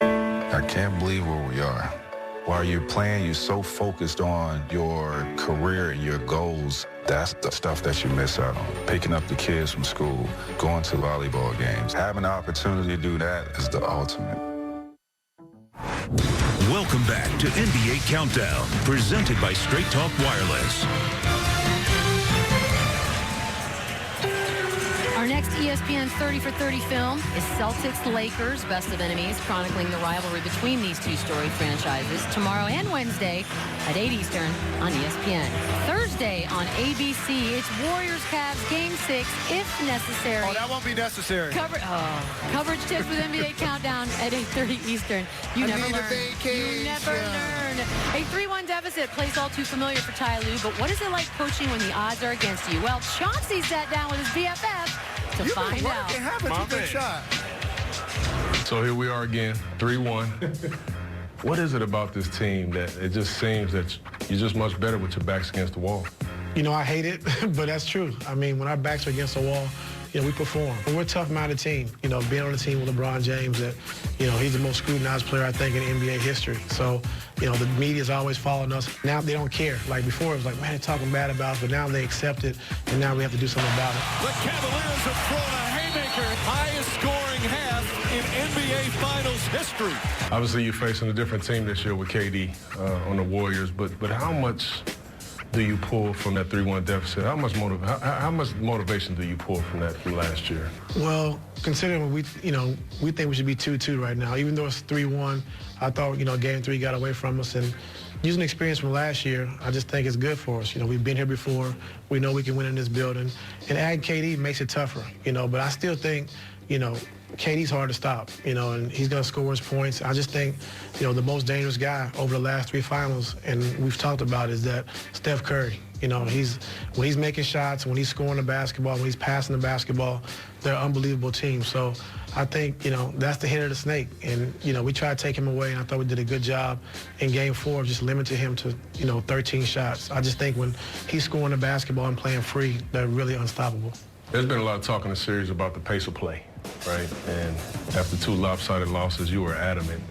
I can't believe where we are. While you're playing, you're so focused on your career and your goals. That's the stuff that you miss out on. Picking up the kids from school, going to volleyball games. Having the opportunity to do that is the ultimate. Welcome back to NBA Countdown, presented by Straight Talk Wireless. Our next ESPN 30 for 30 film is Celtics-Lakers, best of enemies, chronicling the rivalry between these two storied franchises tomorrow and Wednesday at 8 Eastern on ESPN. Thursday on ABC, it's Warriors-Cavs Game 6, if necessary. Oh, that won't be necessary. Coverage tips with NBA Countdown at 8:30 Eastern. You never learn. You never learn. A 3-1 deficit, place all too familiar for Ty Lue, but what is it like coaching when the odds are against you? Well, Chauncey sat down with his BFF to find out. My good shot. So here we are again, 3-1. What is it about this team that it just seems that you're just much better with your backs against the wall? You know, I hate it, but that's true. I mean, when our backs are against the wall, you know, we perform. And we're a tough-minded team. You know, being on the team with LeBron James, that, you know, he's the most scrutinized player, I think, in NBA history. So, you know, the media's always following us. Now they don't care. Like before, it was like, man, they're talking bad about us, but now they accept it, and now we have to do something about it. The Cavaliers have thrown a haymaker, highest scoring half in NBA Finals history. Obviously, you're facing a different team this year with KD on the Warriors, but how much do you pull from that 3-1 deficit? How much motivation do you pull from that from last year? Well, considering we think we should be 2-2 right now. Even though it's 3-1, I thought, you know, Game 3 got away from us. And using the experience from last year, I just think it's good for us. You know, we've been here before. We know we can win in this building. And adding KD makes it tougher, you know. But I still think, you know, KD's hard to stop, you know, and he's going to score his points. I just think, you know, the most dangerous guy over the last 3 finals, and we've talked about, is that Steph Curry. You know, when he's making shots, when he's scoring the basketball, when he's passing the basketball, they're an unbelievable team. So I think, you know, that's the head of the snake. And, you know, we tried to take him away, and I thought we did a good job in Game 4 of just limiting him to, you know, 13 shots. I just think when he's scoring the basketball and playing free, they're really unstoppable. There's been a lot of talk in the series about the pace of play, right? And after 2 lopsided losses, you were adamant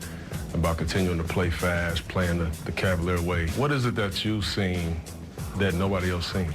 about continuing to play fast, playing the Cavalier way. What is it that you've seen that nobody else seen?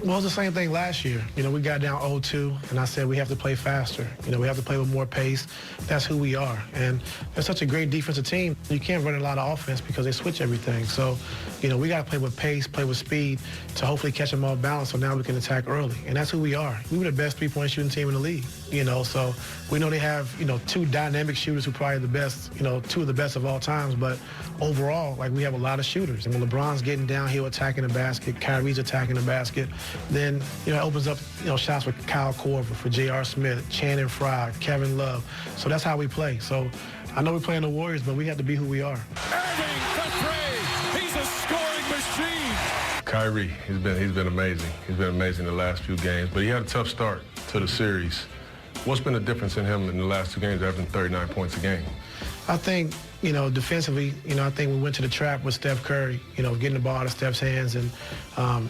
Well, it's the same thing last year. You know, we got down 0-2, and I said we have to play faster. You know, we have to play with more pace. That's who we are. And they're such a great defensive team. You can't run a lot of offense because they switch everything. So, you know, we got to play with pace, play with speed to hopefully catch them off balance so now we can attack early. And that's who we are. We were the best three-point shooting team in the league, you know. So we know they have, you know, 2 dynamic shooters who probably the best, you know, 2 of the best of all times. But overall, like, we have a lot of shooters. And when LeBron's getting downhill attacking the basket, Kyrie's attacking the basket, then, you know, it opens up, you know, shots for Kyle Korver, for J.R. Smith, Channing Frye, Kevin Love. So that's how we play. So I know we're playing the Warriors, but we have to be who we are. Irving for 3. He's a scoring machine. Kyrie, he's been amazing. He's been amazing the last few games, but he had a tough start to the series. What's been the difference in him in the last 2 games, averaging 39 points a game? I think, you know, defensively, you know, I think we went to the trap with Steph Curry, you know, getting the ball out of Steph's hands, and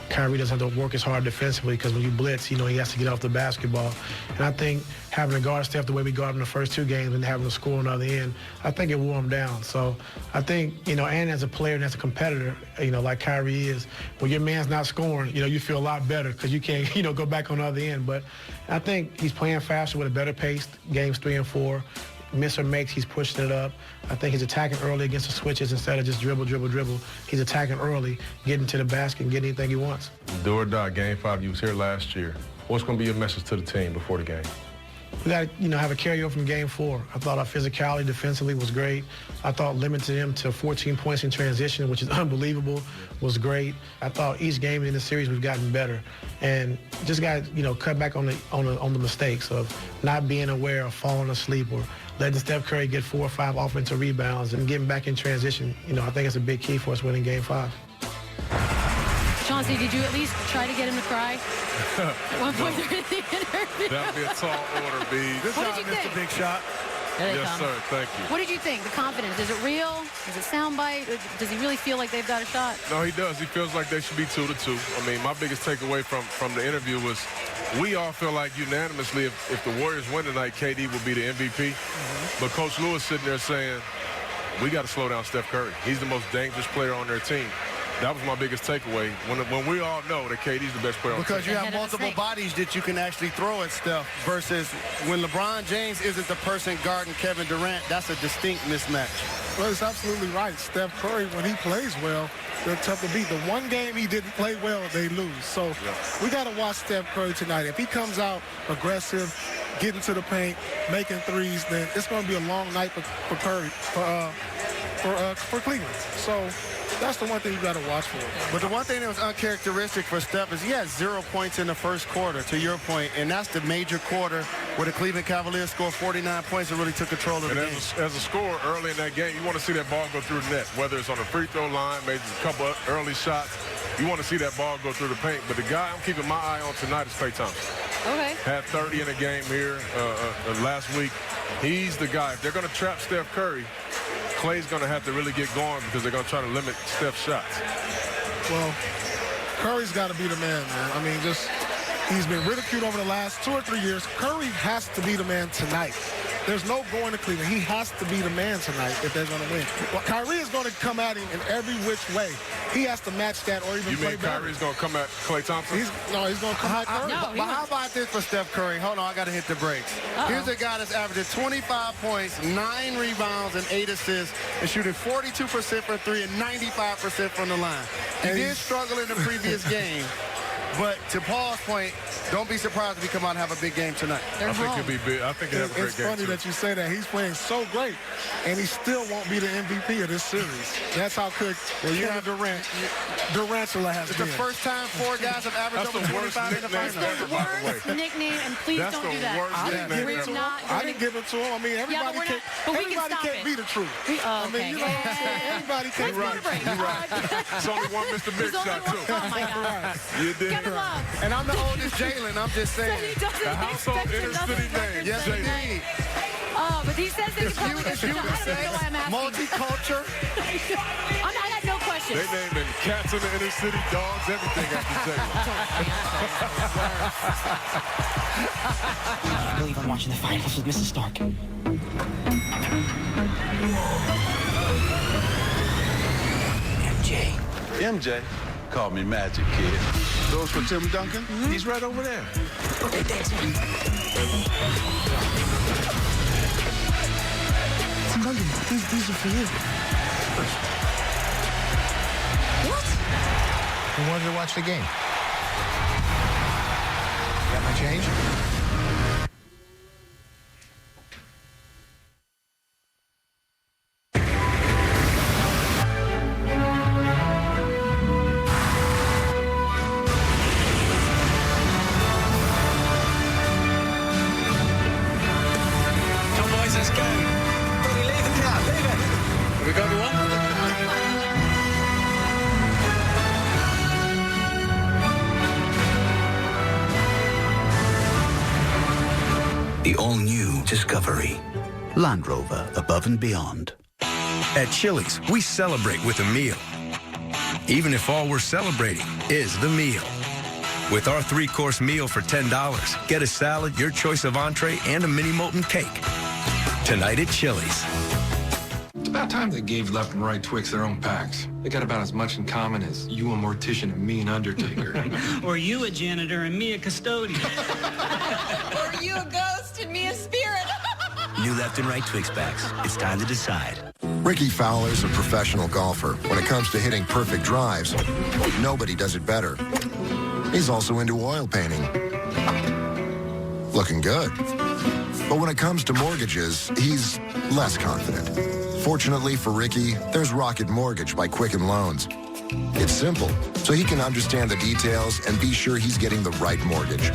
Kyrie doesn't have to work as hard defensively because when you blitz, you know, he has to get off the basketball. And I think having to guard Steph the way we guarded him the first 2 games and having to score on the other end, I think it wore him down. So I think, you know, and as a player and as a competitor, you know, like Kyrie is, when your man's not scoring, you know, you feel a lot better because you can't, you know, go back on the other end. But I think he's playing faster with a better pace, games 3 and 4. Miss or makes, he's pushing it up. I think he's attacking early against the switches instead of just dribble. He's attacking early, getting to the basket and getting anything he wants. Do or die, Game 5, you was here last year. What's going to be your message to the team before the game? We got to, you know, have a carryover from Game 4. I thought our physicality defensively was great. I thought limiting him to 14 points in transition, which is unbelievable, was great. I thought each game in the series we've gotten better, and just got, you know, cut back on the mistakes of not being aware of falling asleep or letting Steph Curry get 4 or 5 offensive rebounds and getting back in transition. You know, I think it's a big key for us winning Game 5. Chauncey, did you at least try to get him to cry? At one point during the interview. That would be a tall order, B. This time I missed a big shot. Yes, sir. Thank you. What did you think? The confidence. Is it real? Is it soundbite? Does he really feel like they've got a shot? No, he does. He feels like they should be 2-2. I mean, my biggest takeaway from the interview was we all feel like unanimously if the Warriors win tonight, KD will be the MVP. But Coach Lewis sitting there saying, we got to slow down Steph Curry. He's the most dangerous player on their team. That was my biggest takeaway. When we all know that KD's the best player on the team. Because you have multiple bodies that you can actually throw at Steph versus when LeBron James isn't the person guarding Kevin Durant, that's a distinct mismatch. Well, it's absolutely right. Steph Curry, when he plays well, they're tough to beat. The one game he didn't play well, they lose. So we got to watch Steph Curry tonight. If he comes out aggressive, getting to the paint, making threes, then it's going to be a long night for Curry, for Cleveland. So that's the one thing you got to watch for. But the one thing that was uncharacteristic for Steph is he had 0 points in the first quarter, to your point, and that's the major quarter where the Cleveland Cavaliers scored 49 points and really took control of the game. As a scorer early in that game, you want to see that ball go through the net, whether it's on the free throw line, maybe a couple of early shots. You want to see that ball go through the paint. But the guy I'm keeping my eye on tonight is Klay Thompson. Okay. Had 30 in a game here last week. He's the guy. If they're going to trap Steph Curry, Klay's going to have to really get going because they're going to try to limit Steph's shots. Well, Curry's got to be the man, man. I mean, he's been ridiculed over the last 2 or 3 years. Curry has to be the man tonight. There's no going to Cleveland. He has to be the man tonight if they're going to win. Well, Kyrie is going to come at him in every which way. He has to match that or even play better. You mean Kyrie's going to come at Klay Thompson? He's going to come at Curry. But how about this for Steph Curry? Hold on, I got to hit the brakes. Here's a guy that's averaging 25 points, 9 rebounds, and 8 assists, and shooting 42% from 3 and 95% from the line. He did struggle in the previous game. But to Paul's point, don't be surprised if he come out and have a big game tonight. I think he'll be big. I think he'll have a great game. It's funny that you say that. He's playing so great, and he still won't be the MVP of this series. That's how good Durantula has been. It's the first time 4 guys have averaged over 25 in the finals. That's the worst nickname, and please don't do that. I didn't give it to him. I mean, everybody can't be the truth. I mean, everybody can't be the truth. You're right. It's only one Mr. Big shot, too. Oh, my God. You did. And I'm the oldest Jalen. I'm just saying. So he doesn't expect another record. Yes, indeed. Oh, but he says that I don't know why I'm asking. Multiculture. I got no questions. They naming cats in the inner city, dogs, everything after Jalen. I believe I'm watching the finals with Mrs. Stark. MJ. Call me Magic, kid. Those for Tim Duncan? Mm-hmm. He's right over there. Okay, thanks, man. Tim Duncan, these are for you. What? You wanted to watch the game. Got my change? The all-new Discovery. Land Rover, above and beyond. At Chili's, we celebrate with a meal. Even if all we're celebrating is the meal. With our 3-course meal for $10, get a salad, your choice of entree, and a mini molten cake. Tonight at Chili's. It's about time they gave left and right Twix their own packs. They got about as much in common as you a mortician and me an undertaker. Or you a janitor and me a custodian. Or you a ghost and me a spirit. New left and right Twix packs. It's time to decide. Ricky Fowler's a professional golfer. When it comes to hitting perfect drives, nobody does it better. He's also into oil painting. Looking good. But when it comes to mortgages, he's less confident. Fortunately for Ricky, there's Rocket Mortgage by Quicken Loans. It's simple, so he can understand the details and be sure he's getting the right mortgage.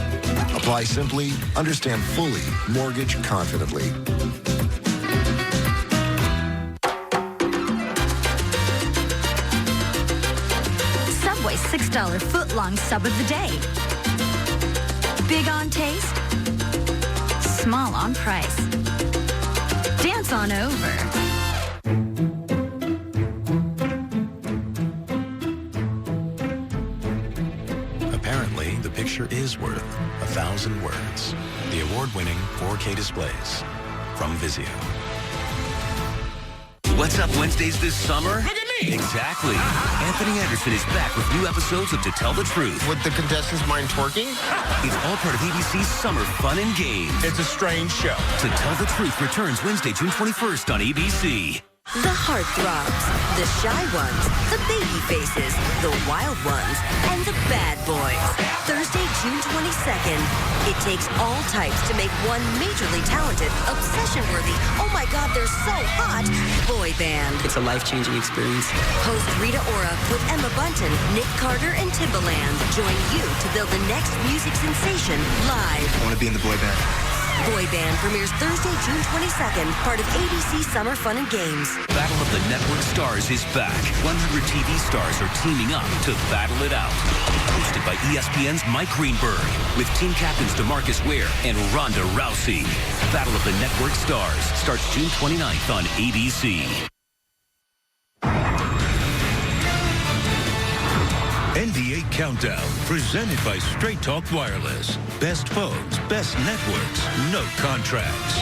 Apply simply, understand fully, mortgage confidently. Subway's $6 foot-long sub of the day. Big on taste, small on price. Dance on over. Apparently, the picture is worth 1,000 words. The award-winning 4K displays from Vizio. What's Up Wednesdays this summer? Look at me! Exactly. Anthony Anderson is back with new episodes of To Tell the Truth. Would the contestants mind twerking? It's all part of ABC's Summer Fun and Games. It's a strange show. To Tell the Truth returns Wednesday, June 21st on ABC. The heartthrobs, the shy ones, the baby faces, the wild ones, and the bad boys. Thursday, June 22nd. It takes all types to make one majorly talented, obsession-worthy, oh my God, they're so hot, boy band. It's a life-changing experience. Host Rita Ora with Emma Bunton, Nick Carter, and Timbaland join you to build the next music sensation live. I want to be in the boy band. Boy Band premieres Thursday, June 22nd, part of ABC Summer Fun and Games. Battle of the Network Stars is back. 100 TV stars are teaming up to battle it out. Hosted by ESPN's Mike Greenberg, with team captains DeMarcus Ware and Ronda Rousey. Battle of the Network Stars starts June 29th on ABC. NBA Countdown, presented by Straight Talk Wireless. Best phones, best networks, no contracts.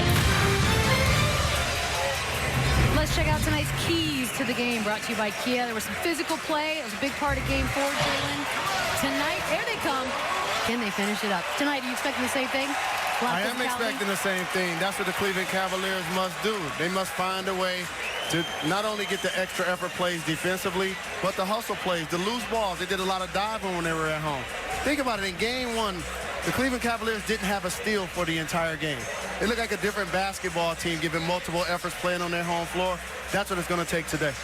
Let's check out tonight's keys to the game, brought to you by Kia. There was some physical play. It was a big part of Game 4, Jalen. Tonight, here they come. Can they finish it up? Tonight, are you expecting the same thing? I am expecting the same thing. That's what the Cleveland Cavaliers must do. They must find a way to not only get the extra effort plays defensively, but the hustle plays, the loose balls. They did a lot of diving when they were at home. Think about it. In Game 1, the Cleveland Cavaliers didn't have a steal for the entire game. They look like a different basketball team, giving multiple efforts playing on their home floor. That's what it's going to take today.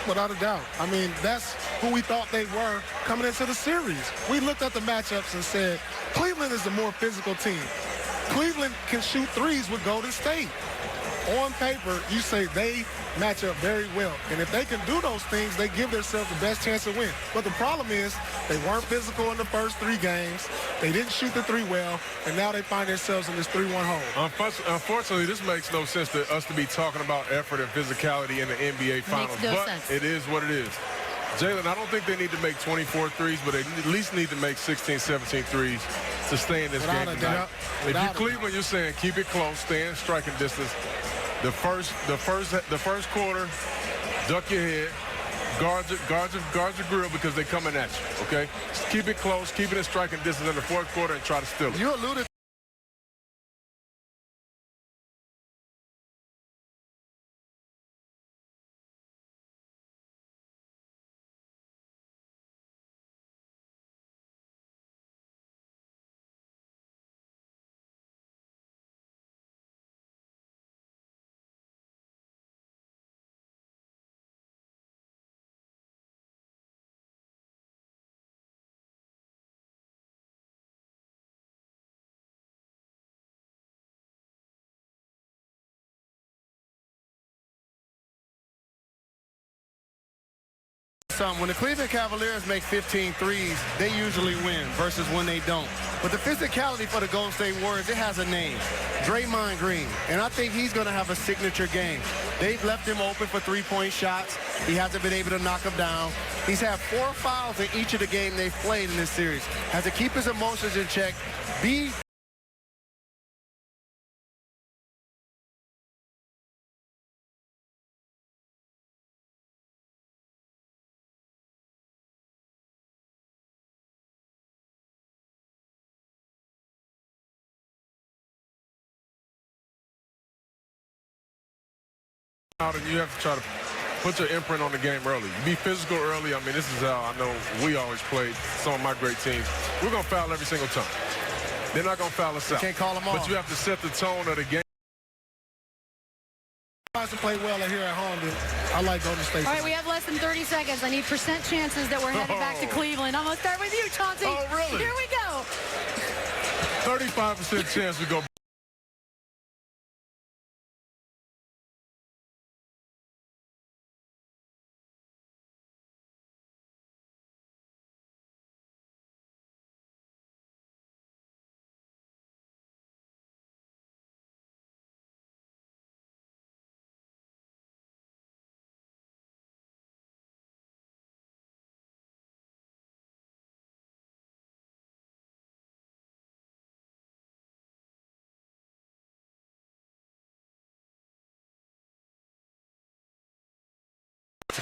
Without a doubt. I mean, that's who we thought they were coming into the series. We looked at the matchups and said, Cleveland is the more physical team. Cleveland can shoot threes with Golden State. On paper, you say they match up very well. And if they can do those things, they give themselves the best chance to win. But the problem is they weren't physical in the first 3 games. They didn't shoot the 3 well, and now they find themselves in this 3-1 hole. Unfortunately, this makes no sense to us to be talking about effort and physicality in the NBA Finals. But it is what it is. Jalen, I don't think they need to make 24 threes, but they at least need to make 16, 17 threes to stay in this game tonight. If you're Cleveland, you're saying keep it close, stay in striking distance. The first quarter, duck your head, guard your grill because they're coming at you. Okay, just keep it close, keep it in striking distance in the fourth quarter, and try to steal it. You alluded. When the Cleveland Cavaliers make 15 threes, they usually win versus when they don't. But the physicality for the Golden State Warriors, it has a name, Draymond Green. And I think he's going to have a signature game. They've left him open for three-point shots. He hasn't been able to knock them down. He's had 4 fouls in each of the games they've played in this series. Has to keep his emotions in check, be out, and you have to try to put your imprint on the game early. Be physical early. I mean, this is how I know we always played some of my great teams. We're going to foul every single time. They're not going to foul us out. You can't call them off. But you have to set the tone of the game. To play well here at home, I like Golden State. All right, we have less than 30 seconds. I need percent chances that we're headed back to Cleveland. I'm going to start with you, Chauncey. Oh, really? Here we go. 35% chance we go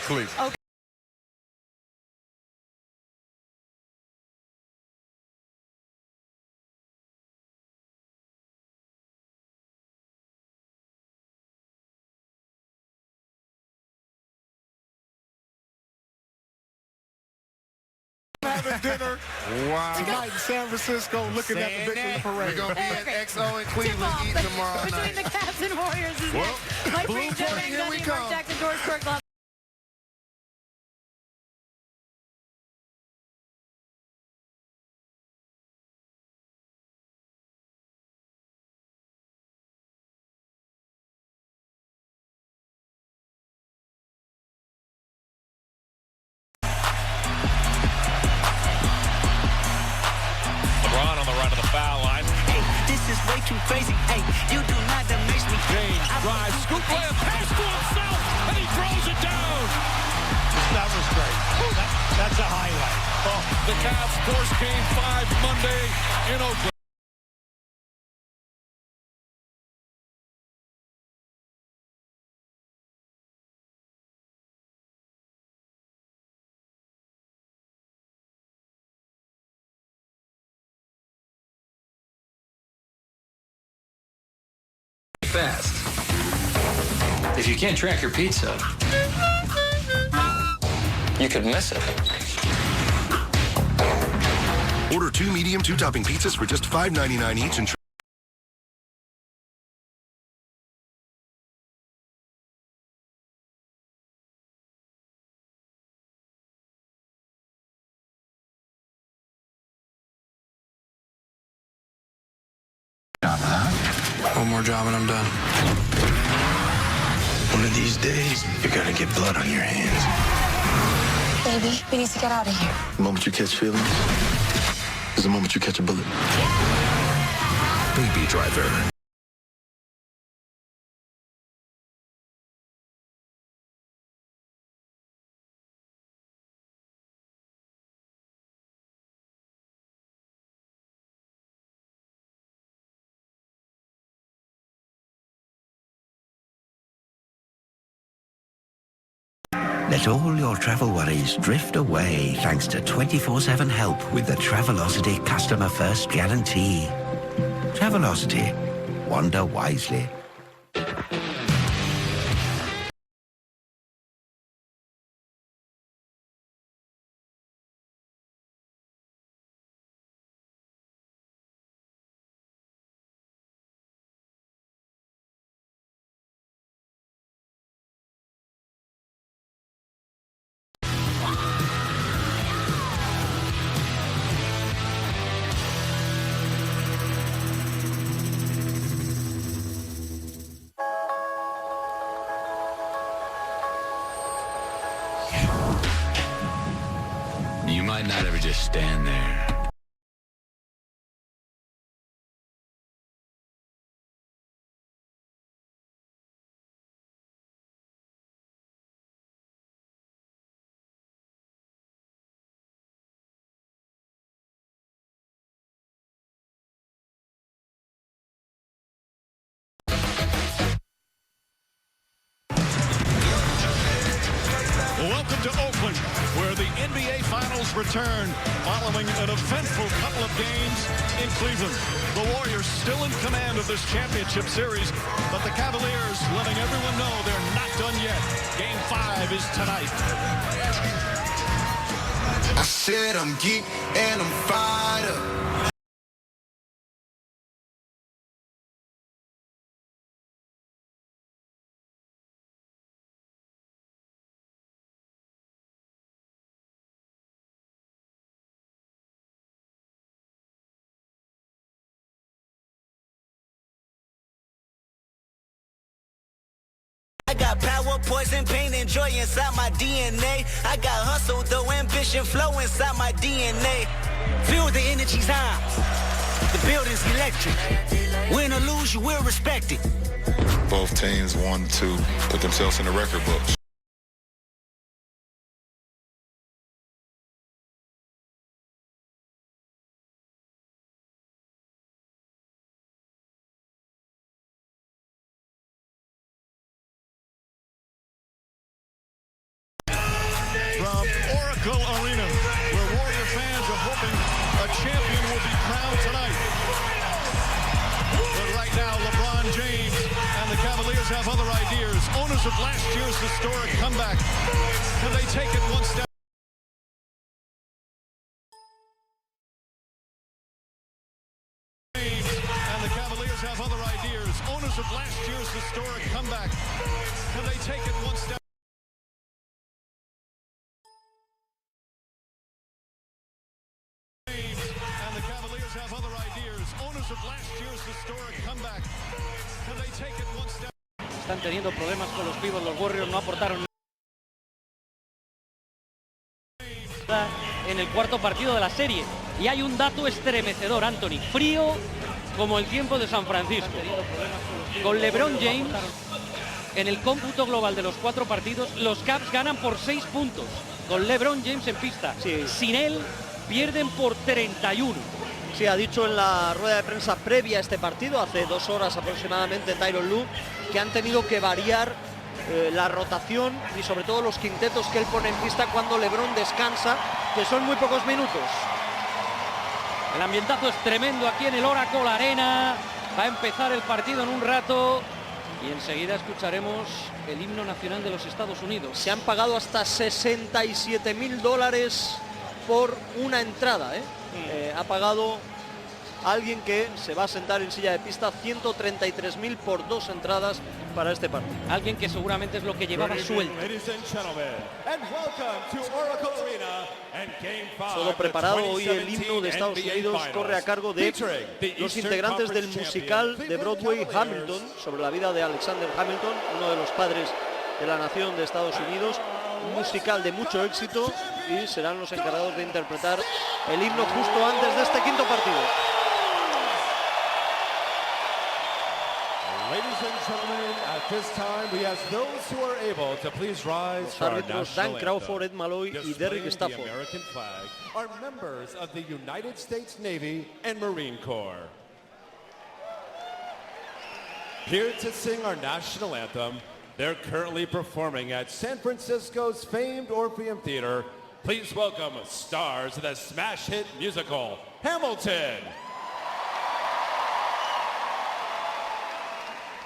Cleveland. Okay. Having dinner tonight in San Francisco, looking at the victory parade. We're going to be at XO in Cleveland eating tomorrow night. Between the Cavs and Warriors is next. Mike Breen, Joe Van Gundy, Mark Jackson, Doris Burke. LeBron on the run to the foul line. Hey, this is way too crazy. Hey, you do not amaze me. James drives, scoop layup, pass to himself, and he throws it down. That was great. That's a highlight. Oh, the Cavs force game 5 Monday in Oakland. Fast. If you can't track your pizza, you could miss it. Order 2 medium 2-topping pizzas for just $5.99 each and One more job and I'm done. One of these days, you're gonna get blood on your hands. Baby, we need to get out of here. The moment you catch feelings is the moment you catch a bullet. Baby Driver. Let all your travel worries drift away thanks to 24/7 help with the Travelocity Customer First Guarantee. Travelocity. Wander wisely. You might not ever just stand there. Welcome to Oakland, where the NBA Finals return following an eventful couple of games in Cleveland. The Warriors still in command of this championship series, but the Cavaliers letting everyone know they're not done yet. Game 5 is tonight. I said I'm geek and I'm fired up. I got power, poison, pain, and joy inside my DNA. I got hustle, though, ambition, flow inside my DNA. Feel the energy's high. The building's electric. Win or lose, you will respect it. Both teams want to put themselves in the record books. Stadium, where Warrior fans are hoping a champion will be crowned tonight. But right now, LeBron James and the Cavaliers have other ideas. Owners of last year's historic comeback. Can they take it one step? James and the Cavaliers have other ideas. Owners of last year's historic comeback. Can they take it one step? James and the Cavaliers have other ideas. Owners of last year's historic comeback. Can they take it one step? Están teniendo problemas con los pivots, los Warriors no aportaron nada en el cuarto partido de la serie. Y hay un dato estremecedor, Anthony, frío como el tiempo de San Francisco. Con LeBron James, en el cómputo global de los 4 partidos, los Cavs ganan por 6 puntos. Con LeBron James en pista. Sí. Sin él, pierden por 31. Sí, ha dicho en la rueda de prensa previa a este partido, hace 2 horas aproximadamente, Tyronn Lue, que han tenido que variar la rotación y sobre todo los quintetos que él pone en pista cuando LeBron descansa, que son muy pocos minutos. El ambientazo es tremendo aquí en el Oracle Arena. Va a empezar el partido en un rato y enseguida escucharemos el himno nacional de los Estados Unidos. Se han pagado hasta $67.000 por una entrada, ha pagado alguien que se va a sentar en silla de pista 133.000 por 2 entradas para este partido. Alguien que seguramente es lo que llevaba suelto. Todo preparado, hoy el himno de Estados Unidos corre a cargo de los integrantes del musical de Broadway Hamilton, sobre la vida de Alexander Hamilton, uno de los padres de la nación de Estados Unidos. Un musical de mucho éxito y serán los encargados de interpretar el himno justo antes de este quinto partido. Los árbitros Dan Crawford, Ed Malloy y Derrick Stafford. Here to sing our national anthem, they're currently performing at San Francisco's famed Orpheum Theater. Please welcome stars of the smash hit musical, Hamilton.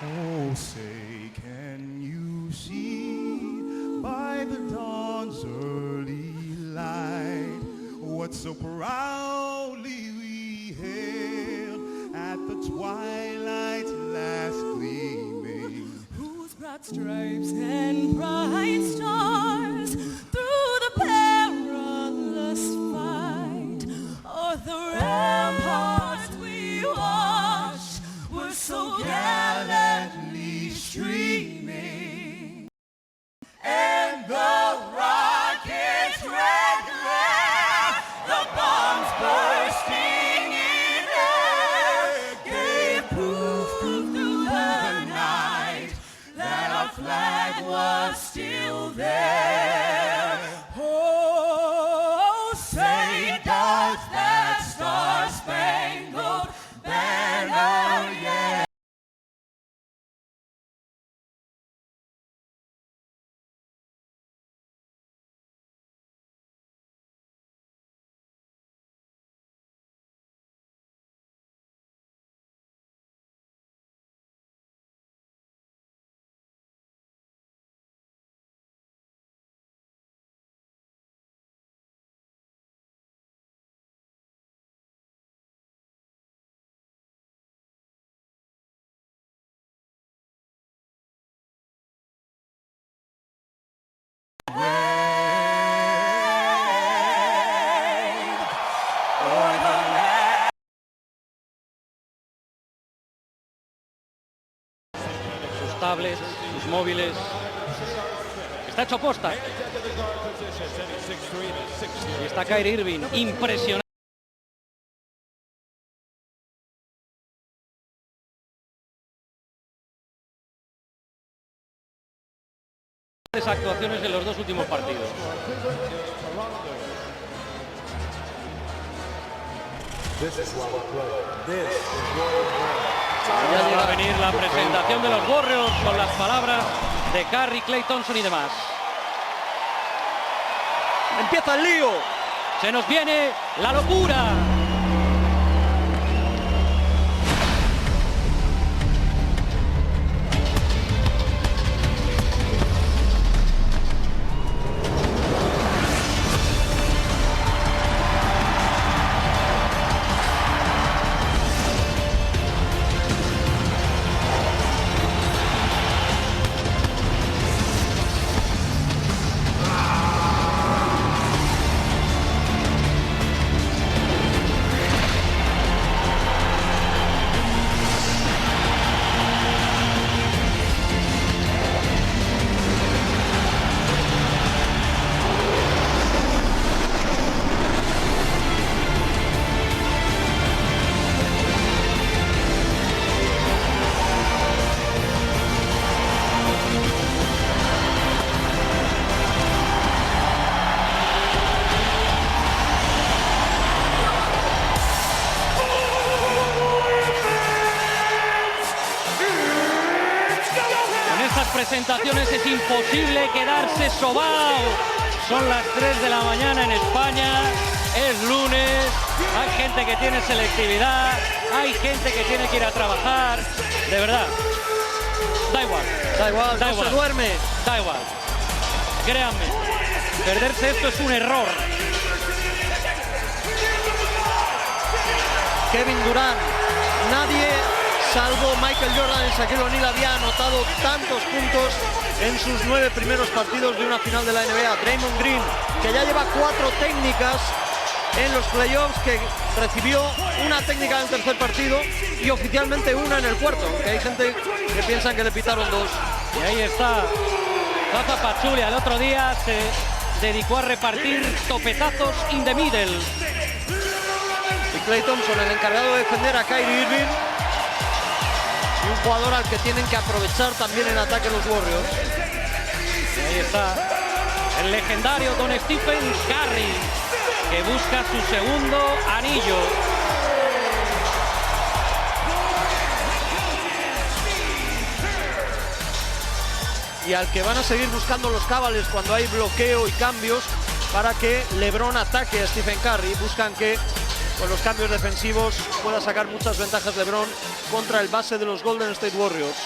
Oh, say, can you see by the dawn's early light what so proudly we hailed at the twilight's last gleaming? Whose broad stripes and bright stars through the perilous fight o'er the ramparts we watched were so gallantly streaming, and the rockets' red glare, the bombs bursting in air, gave proof through the night that our flag was still there. Oh, say does that star-spangled banner yet? Sus tablets, sus móviles. Está hecho posta. Y está Kyrie Irving, impresionante. Actuaciones en los 2 últimos partidos. Ya llega a venir la presentación de los Warriors con las palabras de Curry, Klay Thompson y demás. Empieza el lío. Se nos viene la locura. Presentaciones es imposible quedarse sobao. Son las 3 de la mañana en España, es lunes, hay gente que tiene selectividad, hay gente que tiene que ir a trabajar, de verdad, da igual, no se duerme. Da igual, créanme, perderse esto es un error. Kevin Durant, nadie salvo Michael Jordan y Shaquille O'Neal había anotado tantos puntos en sus 9 primeros partidos de una final de la NBA. Draymond Green, que ya lleva 4 técnicas en los playoffs, que recibió una técnica en el tercer partido y oficialmente una en el cuarto, que hay gente que piensa que le pitaron 2. Y ahí está Zaza Pachulia, el otro día se dedicó a repartir topetazos in the middle. Y Klay Thompson, el encargado de defender a Kyrie Irving, y un jugador al que tienen que aprovechar también en ataque los Warriors. Y ahí está el legendario Don Stephen Curry, que busca su segundo anillo. Y al que van a seguir buscando los Cavaliers cuando hay bloqueo y cambios para que LeBron ataque a Stephen Curry. Buscan que con los cambios defensivos pueda sacar muchas ventajas LeBron contra el base de los Golden State Warriors.